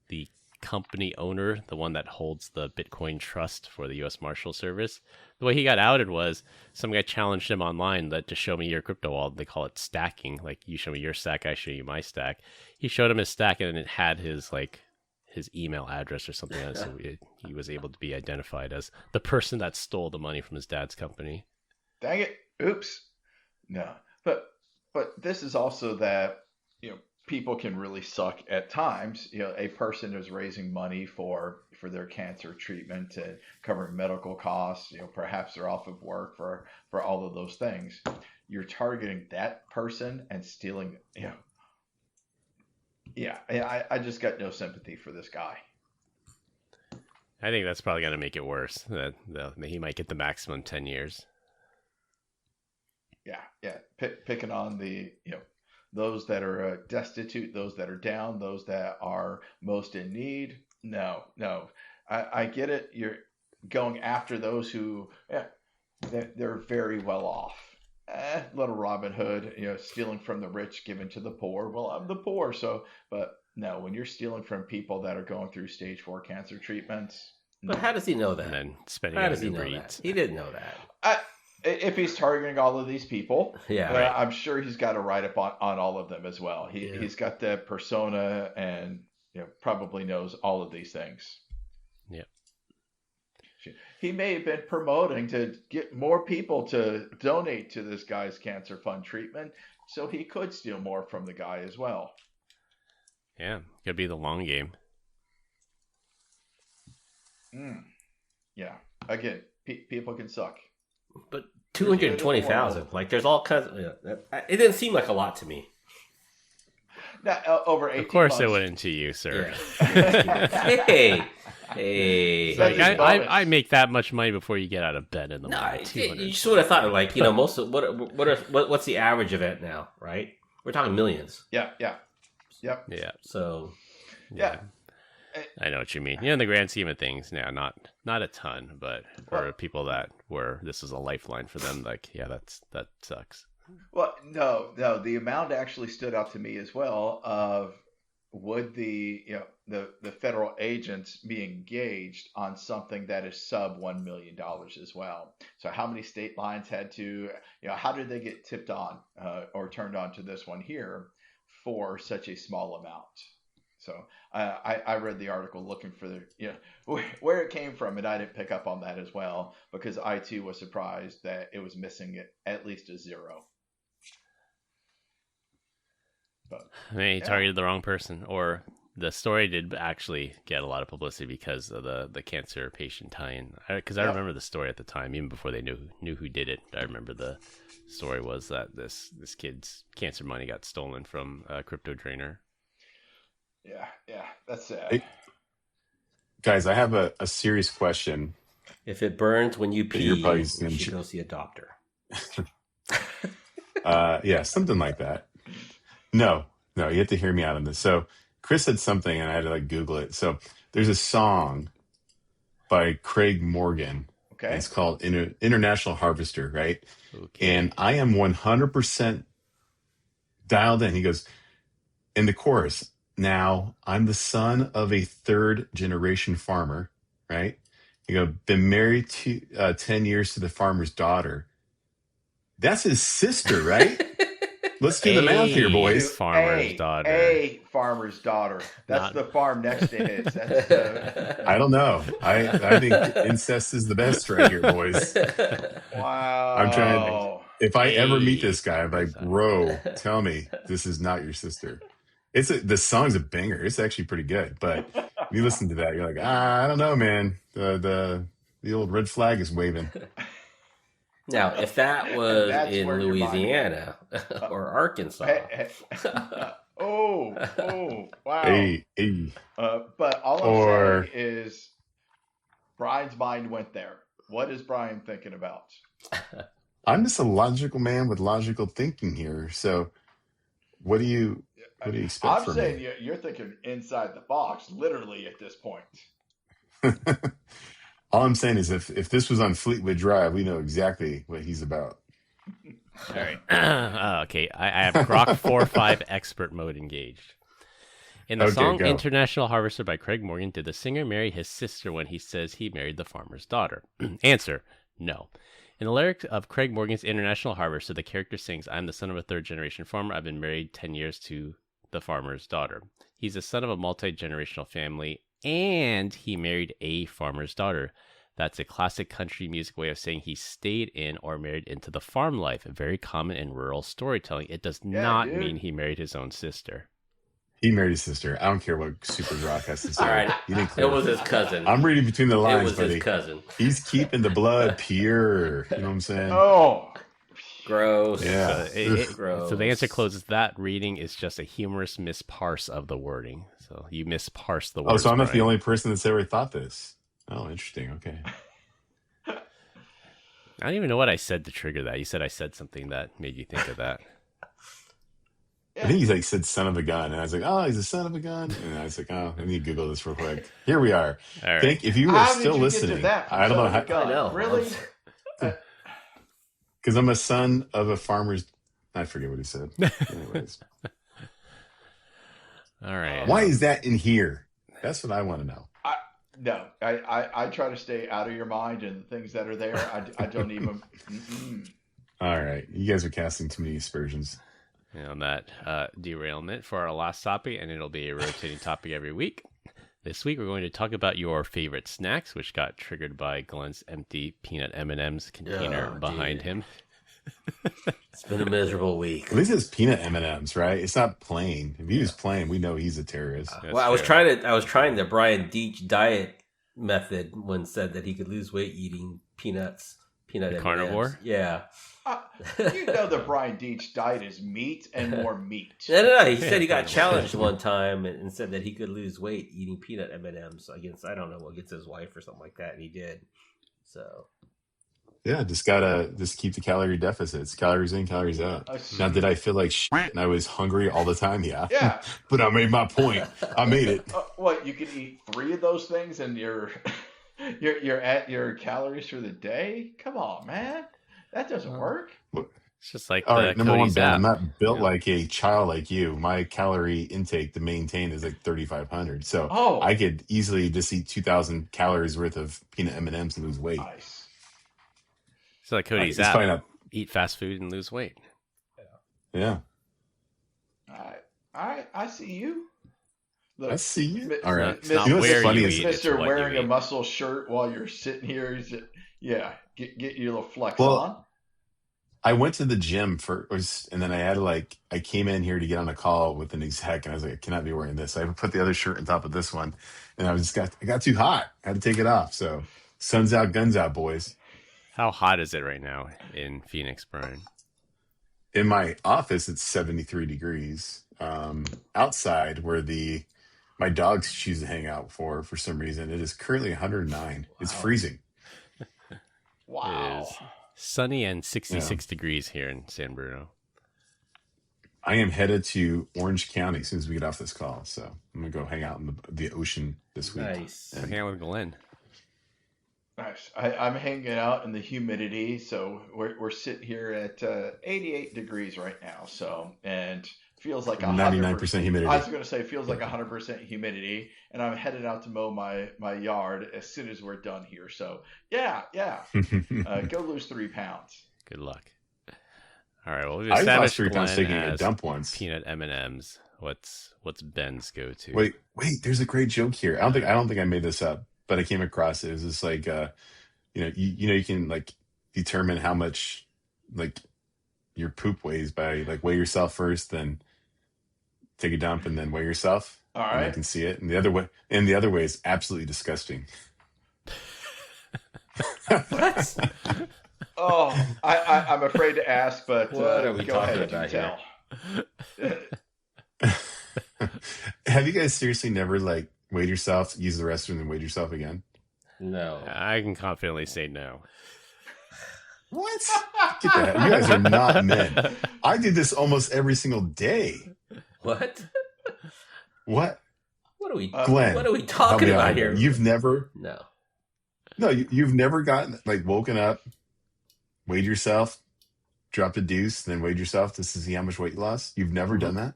Speaker 3: the company owner, the one that holds the Bitcoin trust for the U.S. Marshal Service, the way he got outed was some guy challenged him online that to show me your crypto wallet. They call it stacking. Like, you show me your stack, I show you my stack. He showed him his stack, and it had his email address or something else. So he was able to be identified as the person that stole the money from his dad's company.
Speaker 1: Dang it! Oops. No, but this is also that people can really suck at times. A person is raising money for their cancer treatment and covering medical costs. Perhaps they're off of work for all of those things. You're targeting that person and stealing. I just got no sympathy for this guy.
Speaker 3: I think that's probably going to make it worse. That he might get the maximum 10 years.
Speaker 1: Yeah. Picking on the those that are destitute, those that are down, those that are most in need. No. I get it. You're going after those who, they're very well off. Little Robin Hood, stealing from the rich, giving to the poor. Well, I'm the poor, so. But no, when you're stealing from people that are going through stage 4 cancer treatments.
Speaker 2: But how does he know that?
Speaker 3: And then spending
Speaker 2: how
Speaker 3: on
Speaker 2: does he
Speaker 3: Uber
Speaker 2: know
Speaker 3: Eats.
Speaker 2: that? He didn't know that.
Speaker 1: If he's targeting all of these people,
Speaker 2: right.
Speaker 1: I'm sure he's got a write-up on all of them as well. He's got the persona and probably knows all of these things.
Speaker 3: Yeah.
Speaker 1: He may have been promoting to get more people to donate to this guy's cancer fund treatment, so he could steal more from the guy as well.
Speaker 3: Yeah, could be the long game.
Speaker 1: Yeah. Again, people can suck.
Speaker 2: But 220,000, like there's all kinds of, it didn't seem like a lot to me.
Speaker 1: Now, over 18
Speaker 3: Of course
Speaker 1: months,
Speaker 3: it wouldn't to you, sir.
Speaker 2: Yeah. Hey.
Speaker 3: Like, I make that much money before you get out of bed in the morning.
Speaker 2: You just would have thought, like, most of what's the average of it now, right? We're talking millions.
Speaker 1: Yep.
Speaker 3: Yeah.
Speaker 2: So.
Speaker 1: Yeah.
Speaker 3: I know what you mean. In the grand scheme of things, not a ton, but for people where this is a lifeline for them, like, that sucks.
Speaker 1: Well, no, the amount actually stood out to me as well. Of would the federal agents be engaged on something that is sub $1 million as well? So how many state lines had to, how did they get tipped on or turned on to this one here for such a small amount? So I read the article looking for where it came from, and I didn't pick up on that as well because I too was surprised that it was missing at least a zero. But
Speaker 3: he targeted the wrong person, or the story did actually get a lot of publicity because of the cancer patient tie-in. Because I remember the story at the time, even before they knew who did it. I remember the story was that this kid's cancer money got stolen from a crypto drainer.
Speaker 1: Yeah, that's sad.
Speaker 6: Hey, guys, I have a serious question.
Speaker 2: If it burns when you pee, you should go see a doctor.
Speaker 6: Yeah, something like that. No, you have to hear me out on this. So Chris said something, and I had to Google it. So there's a song by Craig Morgan.
Speaker 1: Okay.
Speaker 6: And it's called International Harvester, right?
Speaker 3: Okay.
Speaker 6: And I am 100% dialed in. He goes, in the chorus, now I'm the son of a 3rd generation farmer, right? You go, been married 10 years to the farmer's daughter. That's his sister, right? Let's do the math here, boys.
Speaker 3: Farmer's daughter.
Speaker 1: A farmer's daughter. That's the farm next to his. That's
Speaker 6: I don't know. I think incest is the best right here, boys.
Speaker 1: wow.
Speaker 6: I'm trying. If I ever meet this guy, I'm like, bro, tell me this is not your sister. The song's a banger. It's actually pretty good, but when you listen to that, you're like, I don't know, man. The old red flag is waving.
Speaker 2: Now, if that was in
Speaker 1: where your mind
Speaker 2: Louisiana or Arkansas,
Speaker 1: wow.
Speaker 6: Hey.
Speaker 1: But all I'm saying is, Brian's mind went there. What is Brian thinking about?
Speaker 6: I'm just a logical man with logical thinking here. So, what do you expect from me?
Speaker 1: I'm saying you're thinking inside the box, literally at this point.
Speaker 6: All I'm saying is, if this was on Fleetwood Drive, we know exactly what he's about.
Speaker 3: All right. Okay. I have Grok 4.5 expert mode engaged. In the song
Speaker 6: go.
Speaker 3: International Harvester by Craig Morgan, did the singer marry his sister when he says he married the farmer's daughter? Answer, no. In the lyrics of Craig Morgan's International Harvester, the character sings, I'm the son of a third-generation farmer. I've been married 10 years to the farmer's daughter. He's the son of a multi-generational family, and he married a farmer's daughter. That's a classic country music way of saying he stayed in or married into the farm life, very common in rural storytelling. It does not mean he married his own sister.
Speaker 6: He married his sister. I don't care what Super Rock has to say.
Speaker 2: all right, it was his cousin.
Speaker 6: I'm reading between the lines,
Speaker 2: It was
Speaker 6: buddy.
Speaker 2: his cousin.
Speaker 6: He's keeping the blood pure. You know what I'm saying?
Speaker 1: Oh,
Speaker 2: Gross.
Speaker 6: Yeah.
Speaker 2: Gross.
Speaker 3: So the answer closes. That reading is just a humorous misparse of the wording. So you misparse the words.
Speaker 6: So I'm not the
Speaker 3: Brian.
Speaker 6: only person that's ever thought this. Oh, interesting. Okay.
Speaker 3: I don't even know what I said to trigger that. You said I said something that made you think of that.
Speaker 6: I think he's said son of a gun. And I was like, oh, he's a son of a gun. And I was like, oh, I need to Google this real quick. Here we are.
Speaker 3: All right.
Speaker 6: Think if you were
Speaker 1: how
Speaker 6: still
Speaker 1: did you
Speaker 6: listening,
Speaker 1: get to that?
Speaker 6: I don't know how.
Speaker 2: I know.
Speaker 1: Really?
Speaker 6: Because I'm a son of a farmer's. I forget what he said. Anyways.
Speaker 3: All right.
Speaker 6: Why is that in here? That's what I want to know.
Speaker 1: No, I try to stay out of your mind, and things that are there, I don't even.
Speaker 6: All right. You guys are casting too many aspersions.
Speaker 3: And on that derailment for our last topic, and it'll be a rotating topic every week. This week, we're going to talk about your favorite snacks, which got triggered by Glenn's empty peanut M&M's container behind him.
Speaker 2: It's been a miserable week.
Speaker 6: At least it's peanut M&Ms, right? It's not plain. If he was plain, we know he's a terrorist.
Speaker 2: Well, I was trying the Brian Deitch diet method when said that he could lose weight eating peanut M&Ms.
Speaker 3: Carnivore?
Speaker 2: Yeah.
Speaker 1: You know the Brian Deitch diet is meat and more meat.
Speaker 2: No. He said he got challenged one time and said that he could lose weight eating peanut M&Ms against, I don't know, against his wife or something like that, and he did. So.
Speaker 6: Yeah, just keep the calorie deficits. Calories in, calories out. Now, did I feel like shit and I was hungry all the time? Yeah.
Speaker 1: Yeah.
Speaker 6: But I made my point. I made it.
Speaker 1: What, you could eat 3 of those things and you're at your calories for the day? Come on, man. That doesn't work.
Speaker 3: It's just like
Speaker 6: all right, number
Speaker 3: Cody's
Speaker 6: one, Ben,
Speaker 3: app.
Speaker 6: I'm not built like a child like you. My calorie intake to maintain is like 3,500. So I could easily just eat 2,000 calories worth of peanut M&Ms and lose weight.
Speaker 1: Nice.
Speaker 3: It's like Cody's
Speaker 6: It's
Speaker 3: app.
Speaker 6: probably not-
Speaker 3: Eat fast food and lose weight.
Speaker 6: Yeah.
Speaker 1: All right. I see you. Look,
Speaker 6: I see you. All right.
Speaker 3: It's not
Speaker 6: You know what's
Speaker 3: where
Speaker 6: funny
Speaker 3: you
Speaker 6: is-
Speaker 3: eat, it's
Speaker 1: Mr.
Speaker 3: what
Speaker 1: wearing
Speaker 3: you
Speaker 1: a
Speaker 3: eat.
Speaker 1: muscle shirt while you're sitting here. Yeah, get your little flex
Speaker 6: Well,
Speaker 1: on.
Speaker 6: I went to the gym first, and then I had I came in here to get on a call with an exec, and I was like, I cannot be wearing this. So I put the other shirt on top of this one, and I got too hot. I had to take it off. So sun's out, guns out, boys.
Speaker 3: How hot is it right now in Phoenix, Brian?
Speaker 6: In my office, it's 73 degrees. Outside, where my dogs choose to hang out for some reason, it is currently 109. Wow. It's freezing.
Speaker 1: Wow.
Speaker 3: It is sunny and 66 degrees here in San Bruno.
Speaker 6: I am headed to Orange County as soon as we get off this call. So I'm going to go hang out in the ocean this week.
Speaker 2: Nice.
Speaker 3: Hang out with Glenn.
Speaker 1: Nice. I'm hanging out in the humidity, so we're sitting here at 88 degrees right now. So, and feels like
Speaker 6: 99% humidity.
Speaker 1: I was going to say feels like 100% humidity, and I'm headed out to mow my yard as soon as we're done here. So, yeah. Go lose 3 pounds.
Speaker 3: Good luck. All right. Well, we've
Speaker 6: I
Speaker 3: established
Speaker 6: lost 3 pounds
Speaker 3: Glenn
Speaker 6: taking a
Speaker 3: has
Speaker 6: dump once.
Speaker 3: peanut M&Ms. What's Ben's go-to?
Speaker 6: Wait. There's a great joke here. I don't think I made this up, but I came across it. It was just like, you can like determine how much like your poop weighs by like weigh yourself first, then take a dump, and then weigh yourself.
Speaker 1: All
Speaker 6: And I
Speaker 1: right.
Speaker 6: can see it. And the other way is absolutely disgusting.
Speaker 2: What?
Speaker 1: Oh, I'm afraid to ask, but
Speaker 2: What are we
Speaker 1: go
Speaker 2: talking
Speaker 1: ahead,
Speaker 2: about
Speaker 1: tell.
Speaker 6: Have you guys seriously never like weighed yourself, use the restroom, and weighed yourself again?
Speaker 2: No.
Speaker 3: I can confidently say no.
Speaker 6: What? Get that. You guys are not men. I did this almost every single day.
Speaker 2: What?
Speaker 6: What?
Speaker 2: What are we?
Speaker 6: Glenn,
Speaker 2: What are we
Speaker 6: help
Speaker 2: talking
Speaker 6: me out
Speaker 2: about
Speaker 6: here.
Speaker 2: here?
Speaker 6: You've never
Speaker 2: No.
Speaker 6: you've never gotten like woken up, weighed yourself, dropped a deuce, then weighed yourself to see how much weight you lost? You've never done that?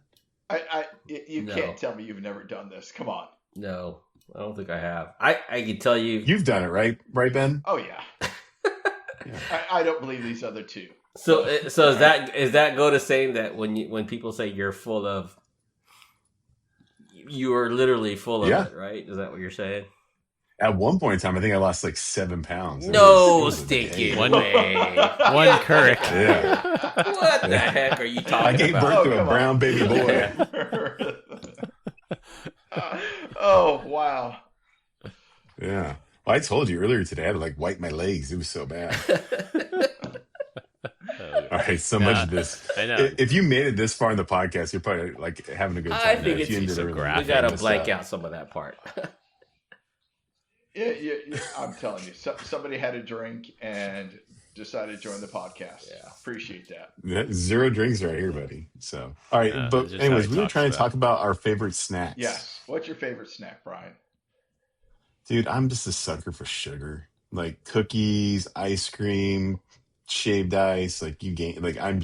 Speaker 1: You
Speaker 2: No.
Speaker 1: can't tell me you've never done this. Come on.
Speaker 2: No. I don't think I have. I can tell you.
Speaker 6: You've done it, right? Right, Ben?
Speaker 1: Oh yeah. I don't believe these other two.
Speaker 2: So is that go to saying that when people say you're full of, you are literally full of it, right? Is that what you're saying?
Speaker 6: At one point in time, I think I lost like 7 pounds.
Speaker 2: No,
Speaker 6: It was a
Speaker 2: stinky
Speaker 6: day.
Speaker 3: One-
Speaker 2: way.
Speaker 3: One Kirk.
Speaker 6: Yeah.
Speaker 2: What the heck are you
Speaker 6: I
Speaker 2: talking
Speaker 6: gave
Speaker 2: about?
Speaker 6: birth to a
Speaker 1: come on.
Speaker 6: brown baby boy.
Speaker 1: Oh wow.
Speaker 6: Yeah. Well, I told you earlier today I had to like wipe my legs. It was so bad. All right, so much of this.
Speaker 3: I know.
Speaker 6: If you made it this far in the podcast, you're probably like having a good time.
Speaker 2: I think
Speaker 6: If you
Speaker 2: it's
Speaker 6: ended
Speaker 3: so
Speaker 6: early,
Speaker 3: graphic.
Speaker 2: we gotta
Speaker 6: messed
Speaker 2: blank
Speaker 6: up.
Speaker 2: out some of that part.
Speaker 1: Yeah, I'm telling you, somebody had a drink and decided to join the podcast.
Speaker 2: Yeah.
Speaker 1: Appreciate that.
Speaker 6: Yeah, 0 drinks right here, buddy. So, all right,
Speaker 3: That's
Speaker 6: but
Speaker 3: just
Speaker 6: anyways,
Speaker 3: how he
Speaker 6: we were
Speaker 3: talks
Speaker 6: trying to
Speaker 3: about
Speaker 6: talk about our favorite snacks.
Speaker 1: Yes. What's your favorite snack, Brian?
Speaker 6: Dude, I'm just a sucker for sugar, like cookies, ice cream, shaved ice. Like I'm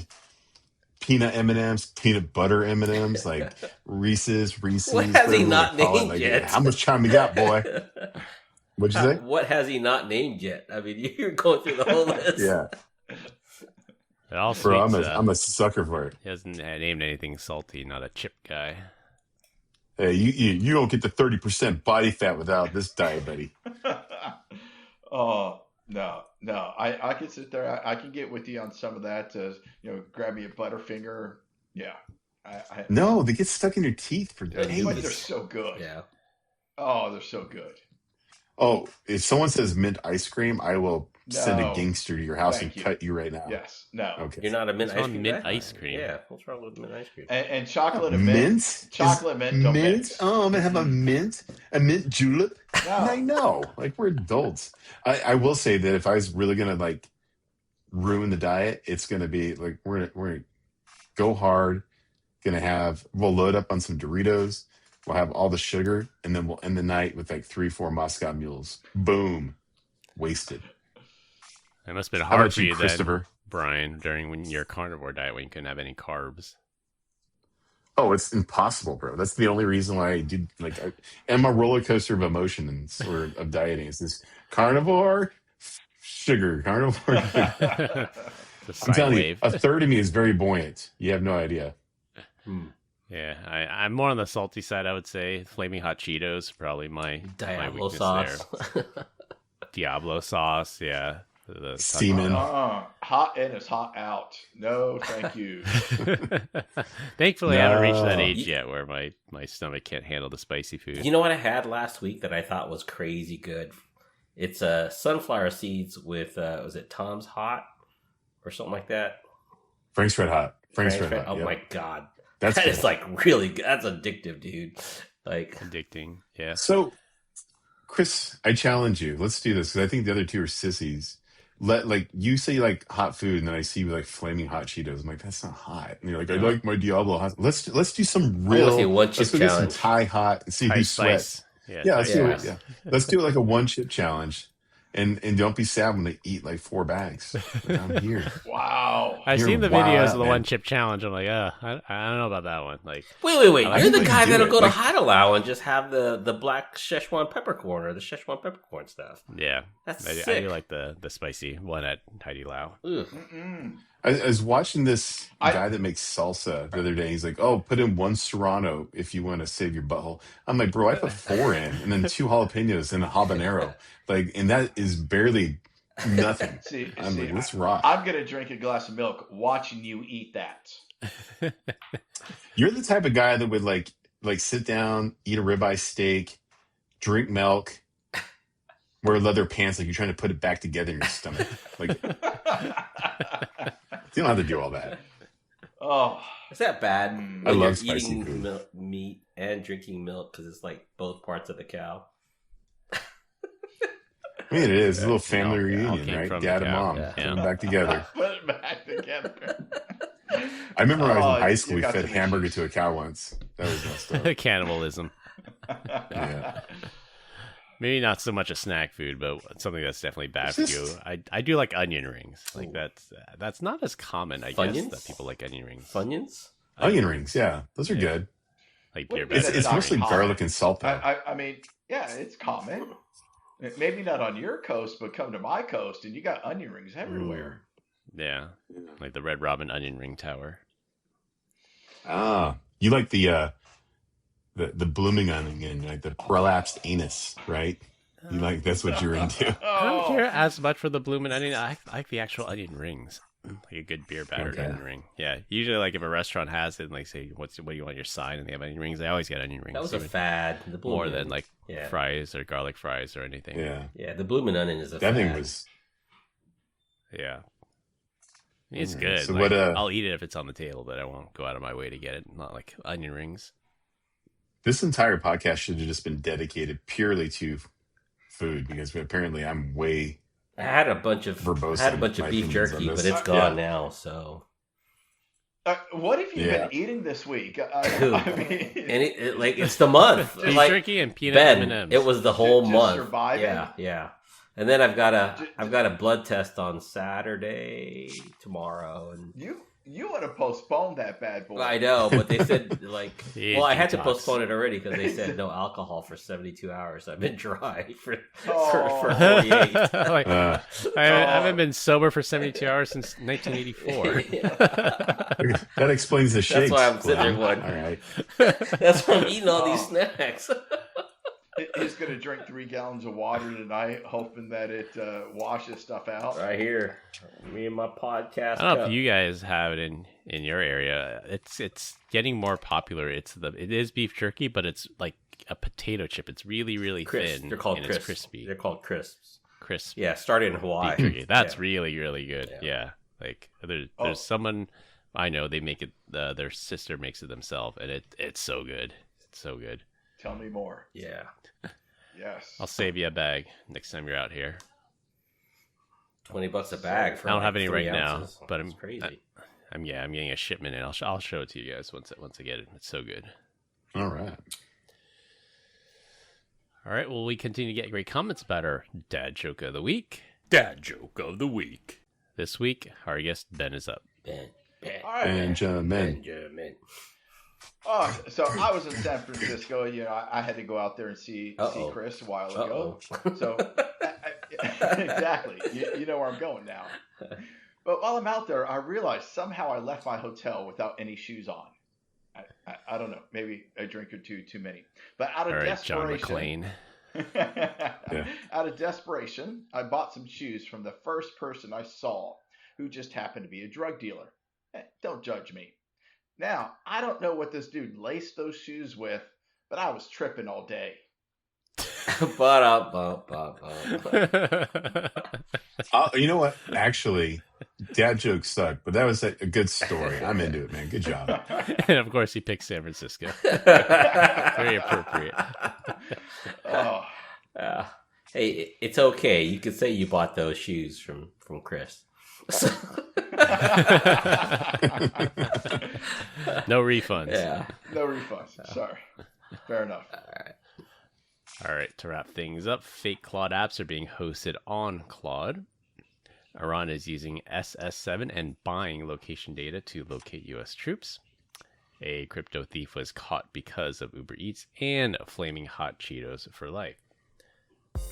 Speaker 6: peanut M&Ms, peanut butter M&Ms, like Reese's.
Speaker 2: What has he
Speaker 6: whatever
Speaker 2: not
Speaker 6: they call it.
Speaker 2: named
Speaker 6: Like,
Speaker 2: yet?
Speaker 6: how much time you got, boy? What'd you say?
Speaker 2: What has he not named yet? I mean, you're going through the whole list.
Speaker 6: Yeah,
Speaker 3: It all
Speaker 6: bro,
Speaker 3: sweets,
Speaker 6: I'm a sucker for it.
Speaker 3: he hasn't named anything salty, not a chip guy.
Speaker 6: Hey, you don't get the 30% body fat without this diet, buddy.
Speaker 1: Oh no. I can sit there. I can get with you on some of that. Grab me a Butterfinger. Yeah.
Speaker 6: No, they get stuck in your teeth for
Speaker 2: But
Speaker 1: But they're
Speaker 6: days.
Speaker 1: so good.
Speaker 2: Yeah.
Speaker 1: Oh, they're so good.
Speaker 6: Oh, if someone says mint ice cream, I will send a
Speaker 1: No.
Speaker 6: gangster to your house
Speaker 1: Thank
Speaker 6: and
Speaker 1: you.
Speaker 6: cut you right now.
Speaker 1: Yes. No.
Speaker 6: Okay.
Speaker 2: You're not a mint
Speaker 3: What's
Speaker 2: ice
Speaker 3: wrong
Speaker 2: cream
Speaker 3: with mint
Speaker 2: guy?
Speaker 3: ice cream?
Speaker 2: Yeah. What's wrong with mint ice cream?
Speaker 1: And chocolate and mint.
Speaker 6: Mint?
Speaker 1: Chocolate mint don't
Speaker 6: mint?
Speaker 1: mix.
Speaker 6: Oh, I'm gonna have a mint julep.
Speaker 1: No.
Speaker 6: I know, like we're adults. I will say that if I was really gonna like ruin the diet, it's gonna be like we're gonna go hard. We'll load up on some Doritos. We'll have all the sugar, and then we'll end the night with like 3-4 Moscow mules. Boom, wasted.
Speaker 3: It must have been
Speaker 6: How
Speaker 3: hard
Speaker 6: about
Speaker 3: for
Speaker 6: you,
Speaker 3: you then,
Speaker 6: Christopher?
Speaker 3: Brian, when your carnivore diet when you couldn't have any carbs.
Speaker 6: Oh, it's impossible, bro. That's the only reason why I do I'm a roller coaster of emotions or of dieting. It's this carnivore sugar, carnivore sugar.
Speaker 3: The
Speaker 6: I'm
Speaker 3: sine
Speaker 6: telling
Speaker 3: wave.
Speaker 6: you, a third of me is very buoyant. You have no idea.
Speaker 3: Yeah, I'm more on the salty side, I would say. Flaming hot Cheetos, probably my
Speaker 2: Diablo
Speaker 3: weakness
Speaker 2: sauce.
Speaker 3: there. Diablo sauce, yeah. The
Speaker 6: Semen.
Speaker 1: Hot in is hot out. No, thank you.
Speaker 3: Thankfully, I haven't reached that
Speaker 6: No.
Speaker 3: age yet where my stomach can't handle the spicy food.
Speaker 2: You know what I had last week that I thought was crazy good? It's sunflower seeds with was it Tom's Hot or something like that?
Speaker 6: Frank's Red Hot. Frank's Red Hot.
Speaker 2: Oh
Speaker 6: yeah.
Speaker 2: my god,
Speaker 6: That's
Speaker 2: that
Speaker 6: good.
Speaker 2: is like really good. That's addictive, dude. Like
Speaker 3: Addicting, yeah.
Speaker 6: So, Chris, I challenge you. Let's do this because I think the other two are sissies. Like you say, you like hot food, and then I see you like flaming hot Cheetos. I'm like, that's not hot. And you're like, I like my Diablo hot. Let's do some real.
Speaker 2: let's do one chip
Speaker 6: let's go get some
Speaker 2: challenge.
Speaker 6: Thai hot and see
Speaker 3: High
Speaker 6: who
Speaker 3: spice.
Speaker 6: sweats. Yeah, let's
Speaker 3: Thai
Speaker 6: do it.
Speaker 3: spice.
Speaker 6: Yeah, let's do like a 1 chip challenge. And don't be sad when they eat like 4 bags. Like, I'm here.
Speaker 1: Wow.
Speaker 3: I've
Speaker 6: You're
Speaker 3: seen the videos of the
Speaker 6: man.
Speaker 3: one chip challenge. I'm like, I don't know about that one. Like,
Speaker 2: Wait.
Speaker 6: I
Speaker 2: You're
Speaker 6: think
Speaker 2: the
Speaker 6: we
Speaker 2: guy
Speaker 6: can do
Speaker 2: that'll
Speaker 6: it.
Speaker 2: go to
Speaker 6: Like-
Speaker 2: Heidelau and just have the black Szechuan peppercorn or the Szechuan peppercorn stuff.
Speaker 3: yeah,
Speaker 2: That's
Speaker 3: I
Speaker 2: sick.
Speaker 3: do like the spicy one at Heidi Lau.
Speaker 2: Ugh.
Speaker 6: I was watching this guy that makes salsa the other day. He's like, "Oh, put in 1 serrano if you want to save your butthole." I'm like, "Bro, I put 4 in, and then 2 jalapenos and a habanero, like, and that is barely nothing." I'm like, "Let's rock."
Speaker 1: I'm gonna drink a glass of milk watching you eat that.
Speaker 6: You're the type of guy that would like sit down, eat a ribeye steak, drink milk, wear leather pants, like you're trying to put it back together in your stomach. Like, you don't have to do all that.
Speaker 1: Oh,
Speaker 2: Is that bad?
Speaker 1: Mm.
Speaker 6: I
Speaker 2: When
Speaker 6: love
Speaker 2: you're
Speaker 6: spicy
Speaker 2: eating
Speaker 6: food.
Speaker 2: meat and drinking milk because it's like both parts of the cow.
Speaker 6: I mean, it is a little family
Speaker 3: It all
Speaker 6: reunion,
Speaker 3: came
Speaker 6: right?
Speaker 3: from the
Speaker 6: Dad and
Speaker 3: cow.
Speaker 6: mom
Speaker 3: Yeah.
Speaker 6: putting them back together.
Speaker 1: put it back together.
Speaker 6: I remember when I was
Speaker 1: Oh,
Speaker 6: in high
Speaker 1: you
Speaker 6: school, we
Speaker 1: got
Speaker 6: fed
Speaker 1: some
Speaker 6: hamburger
Speaker 1: issues.
Speaker 6: to a cow once. That was messed up.
Speaker 3: Cannibalism.
Speaker 6: Yeah.
Speaker 3: Maybe not so much a snack food, but something that's definitely bad
Speaker 6: It's
Speaker 3: for
Speaker 6: just-
Speaker 3: you. I do like onion rings. Like that's not as common, I guess,
Speaker 2: Funyuns?
Speaker 3: that people like onion rings.
Speaker 2: Funyuns?
Speaker 6: Onion rings, yeah, those are good.
Speaker 3: Like
Speaker 1: What
Speaker 3: beer
Speaker 1: is
Speaker 6: It's
Speaker 1: it?
Speaker 3: batter.
Speaker 6: mostly
Speaker 1: Hot.
Speaker 6: garlic and salt though.
Speaker 1: I mean, yeah, it's common. Maybe not on your coast, but come to my coast, and you got onion rings everywhere.
Speaker 3: Yeah, like the Red Robin onion ring tower.
Speaker 6: Ah, you like the blooming onion, like the prolapsed anus, right? You like that's what you're into.
Speaker 3: I don't
Speaker 1: Oh,
Speaker 3: care as much for the bloomin' onion. I like the actual onion rings, like a good beer battered
Speaker 6: Okay.
Speaker 3: onion ring. Yeah, usually like if a restaurant has it, and like say what do you want your sign, and they have onion rings, I always get onion rings.
Speaker 2: That was a
Speaker 3: even
Speaker 2: fad. The
Speaker 3: more
Speaker 2: bloomin'
Speaker 3: than like
Speaker 2: yeah.
Speaker 3: fries or garlic fries or anything.
Speaker 6: Yeah,
Speaker 2: the bloomin' onion is a
Speaker 6: that
Speaker 2: fad.
Speaker 6: thing was.
Speaker 3: Yeah. It's
Speaker 6: Mm,
Speaker 3: good.
Speaker 6: so
Speaker 3: Like,
Speaker 6: what,
Speaker 3: I'll eat it if it's on the table, but I won't go out of my way to get it. Not like onion rings.
Speaker 6: This entire podcast should have just been dedicated purely to food because apparently I'm way.
Speaker 2: I had a bunch of
Speaker 6: verbose
Speaker 2: beef
Speaker 6: in my opinions
Speaker 2: jerky,
Speaker 6: on
Speaker 2: but
Speaker 6: this.
Speaker 2: it's gone now. So
Speaker 1: what have you
Speaker 6: Yeah.
Speaker 1: been eating this week?
Speaker 2: Dude.
Speaker 1: I mean,
Speaker 2: and it like it's the month.
Speaker 3: Beef
Speaker 2: like
Speaker 3: jerky and peanut
Speaker 2: Ben,
Speaker 3: M&Ms.
Speaker 2: it was the whole
Speaker 1: Just
Speaker 2: month.
Speaker 1: surviving?
Speaker 2: Yeah. And then I've got a blood test on Saturday tomorrow, and
Speaker 1: you want to postpone that bad boy?
Speaker 2: I know, but they said like,
Speaker 3: Yeah,
Speaker 2: well, I had to
Speaker 3: detox.
Speaker 2: postpone it already because they said no alcohol for 72 hours. I've been dry for
Speaker 1: Oh.
Speaker 2: 48.
Speaker 3: Like,
Speaker 6: Uh,
Speaker 3: I haven't been sober for 72 hours since 1984.
Speaker 6: that explains the shakes.
Speaker 2: why I'm sitting there
Speaker 6: Glenn.
Speaker 2: going-
Speaker 6: All right.
Speaker 2: That's why I'm eating all these snacks.
Speaker 1: He's going to drink 3 gallons of water tonight, hoping that it washes stuff out.
Speaker 2: Right here, me and my podcast.
Speaker 3: I don't know
Speaker 2: cup.
Speaker 3: if you guys have it in your area. It's getting more popular. It is beef jerky, but it's like a potato chip. It's really really
Speaker 2: Crisp.
Speaker 3: thin.
Speaker 2: They're called
Speaker 3: and
Speaker 2: crisps.
Speaker 3: It's crispy.
Speaker 2: They're called crisps.
Speaker 3: Crisp.
Speaker 2: Yeah, started in Hawaii.
Speaker 3: Beef jerky. That's
Speaker 2: Yeah.
Speaker 3: really really good.
Speaker 2: Yeah.
Speaker 3: Yeah. Like there's
Speaker 1: Oh.
Speaker 3: someone I know, they make it. Their sister makes it themselves, and it's so good. It's so good.
Speaker 1: Tell me more.
Speaker 2: Yeah.
Speaker 1: Yes.
Speaker 3: I'll save you a bag next time you're out here.
Speaker 2: $20 a bag for
Speaker 3: I don't
Speaker 2: like
Speaker 3: have any
Speaker 2: 3
Speaker 3: right now,
Speaker 2: ounces.
Speaker 3: but
Speaker 2: It's
Speaker 3: I'm
Speaker 2: crazy.
Speaker 3: I'm getting a shipment, and I'll show it to you guys once I get it. It's so good.
Speaker 6: All right.
Speaker 3: All right. Well, we continue to get great comments about our dad joke of the week. Dad joke of the week. This week, our guest Ben is up.
Speaker 2: Ben.
Speaker 1: All right.
Speaker 6: Benjamin.
Speaker 2: Benjamin.
Speaker 1: Oh, so I was in San Francisco. You know, I had to go out there and see
Speaker 2: Uh-oh.
Speaker 1: Chris a while
Speaker 2: Uh-oh.
Speaker 1: ago. So exactly, you know where I'm going now. But while I'm out there, I realized somehow I left my hotel without any shoes on. I don't know, maybe a drink or two too many. But out of
Speaker 3: All right, John
Speaker 1: desperation,
Speaker 3: McClane.
Speaker 1: out of desperation, I bought some shoes from the first person I saw, who just happened to be a drug dealer. Don't judge me. Now, I don't know what this dude laced those shoes with, but I was tripping all day.
Speaker 6: You know what? Actually, dad jokes suck, but that was a good story. I'm into it, man. Good job.
Speaker 3: And of course, he picked San Francisco. Very appropriate.
Speaker 1: Oh,
Speaker 2: Hey, it's okay. You could say you bought those shoes from Chris.
Speaker 3: No refunds.
Speaker 2: Yeah.
Speaker 1: no refunds. Sorry. Fair enough.
Speaker 3: All right, to wrap things up, fake Claude apps are being hosted on Claude. Iran is using SS7 and buying location data to locate U.S. troops. A crypto thief was caught because of Uber Eats, and flaming hot Cheetos for life.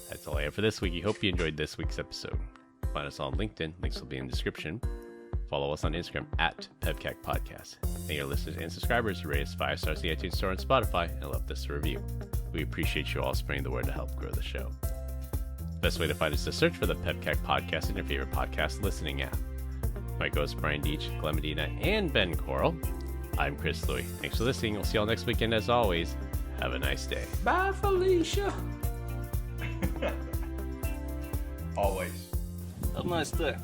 Speaker 3: That's all I have for this week. We hope you enjoyed this week's episode. Find us on LinkedIn. Links will be in the description. Follow us on Instagram at PEBCAK Podcast. Thank your listeners and subscribers who rate us 5 stars in the iTunes Store and Spotify and left us a review. We appreciate you all spreading the word to help grow the show. Best way to find us is to search for the PEBCAK Podcast in your favorite podcast listening app. My co-hosts Brian Deach, Glenn Medina, and Ben Coral. I'm Chris Louie. Thanks for listening. We'll see you all next weekend. As always, have a nice day.
Speaker 2: Bye, Felicia.
Speaker 1: Always.
Speaker 5: Have a nice day.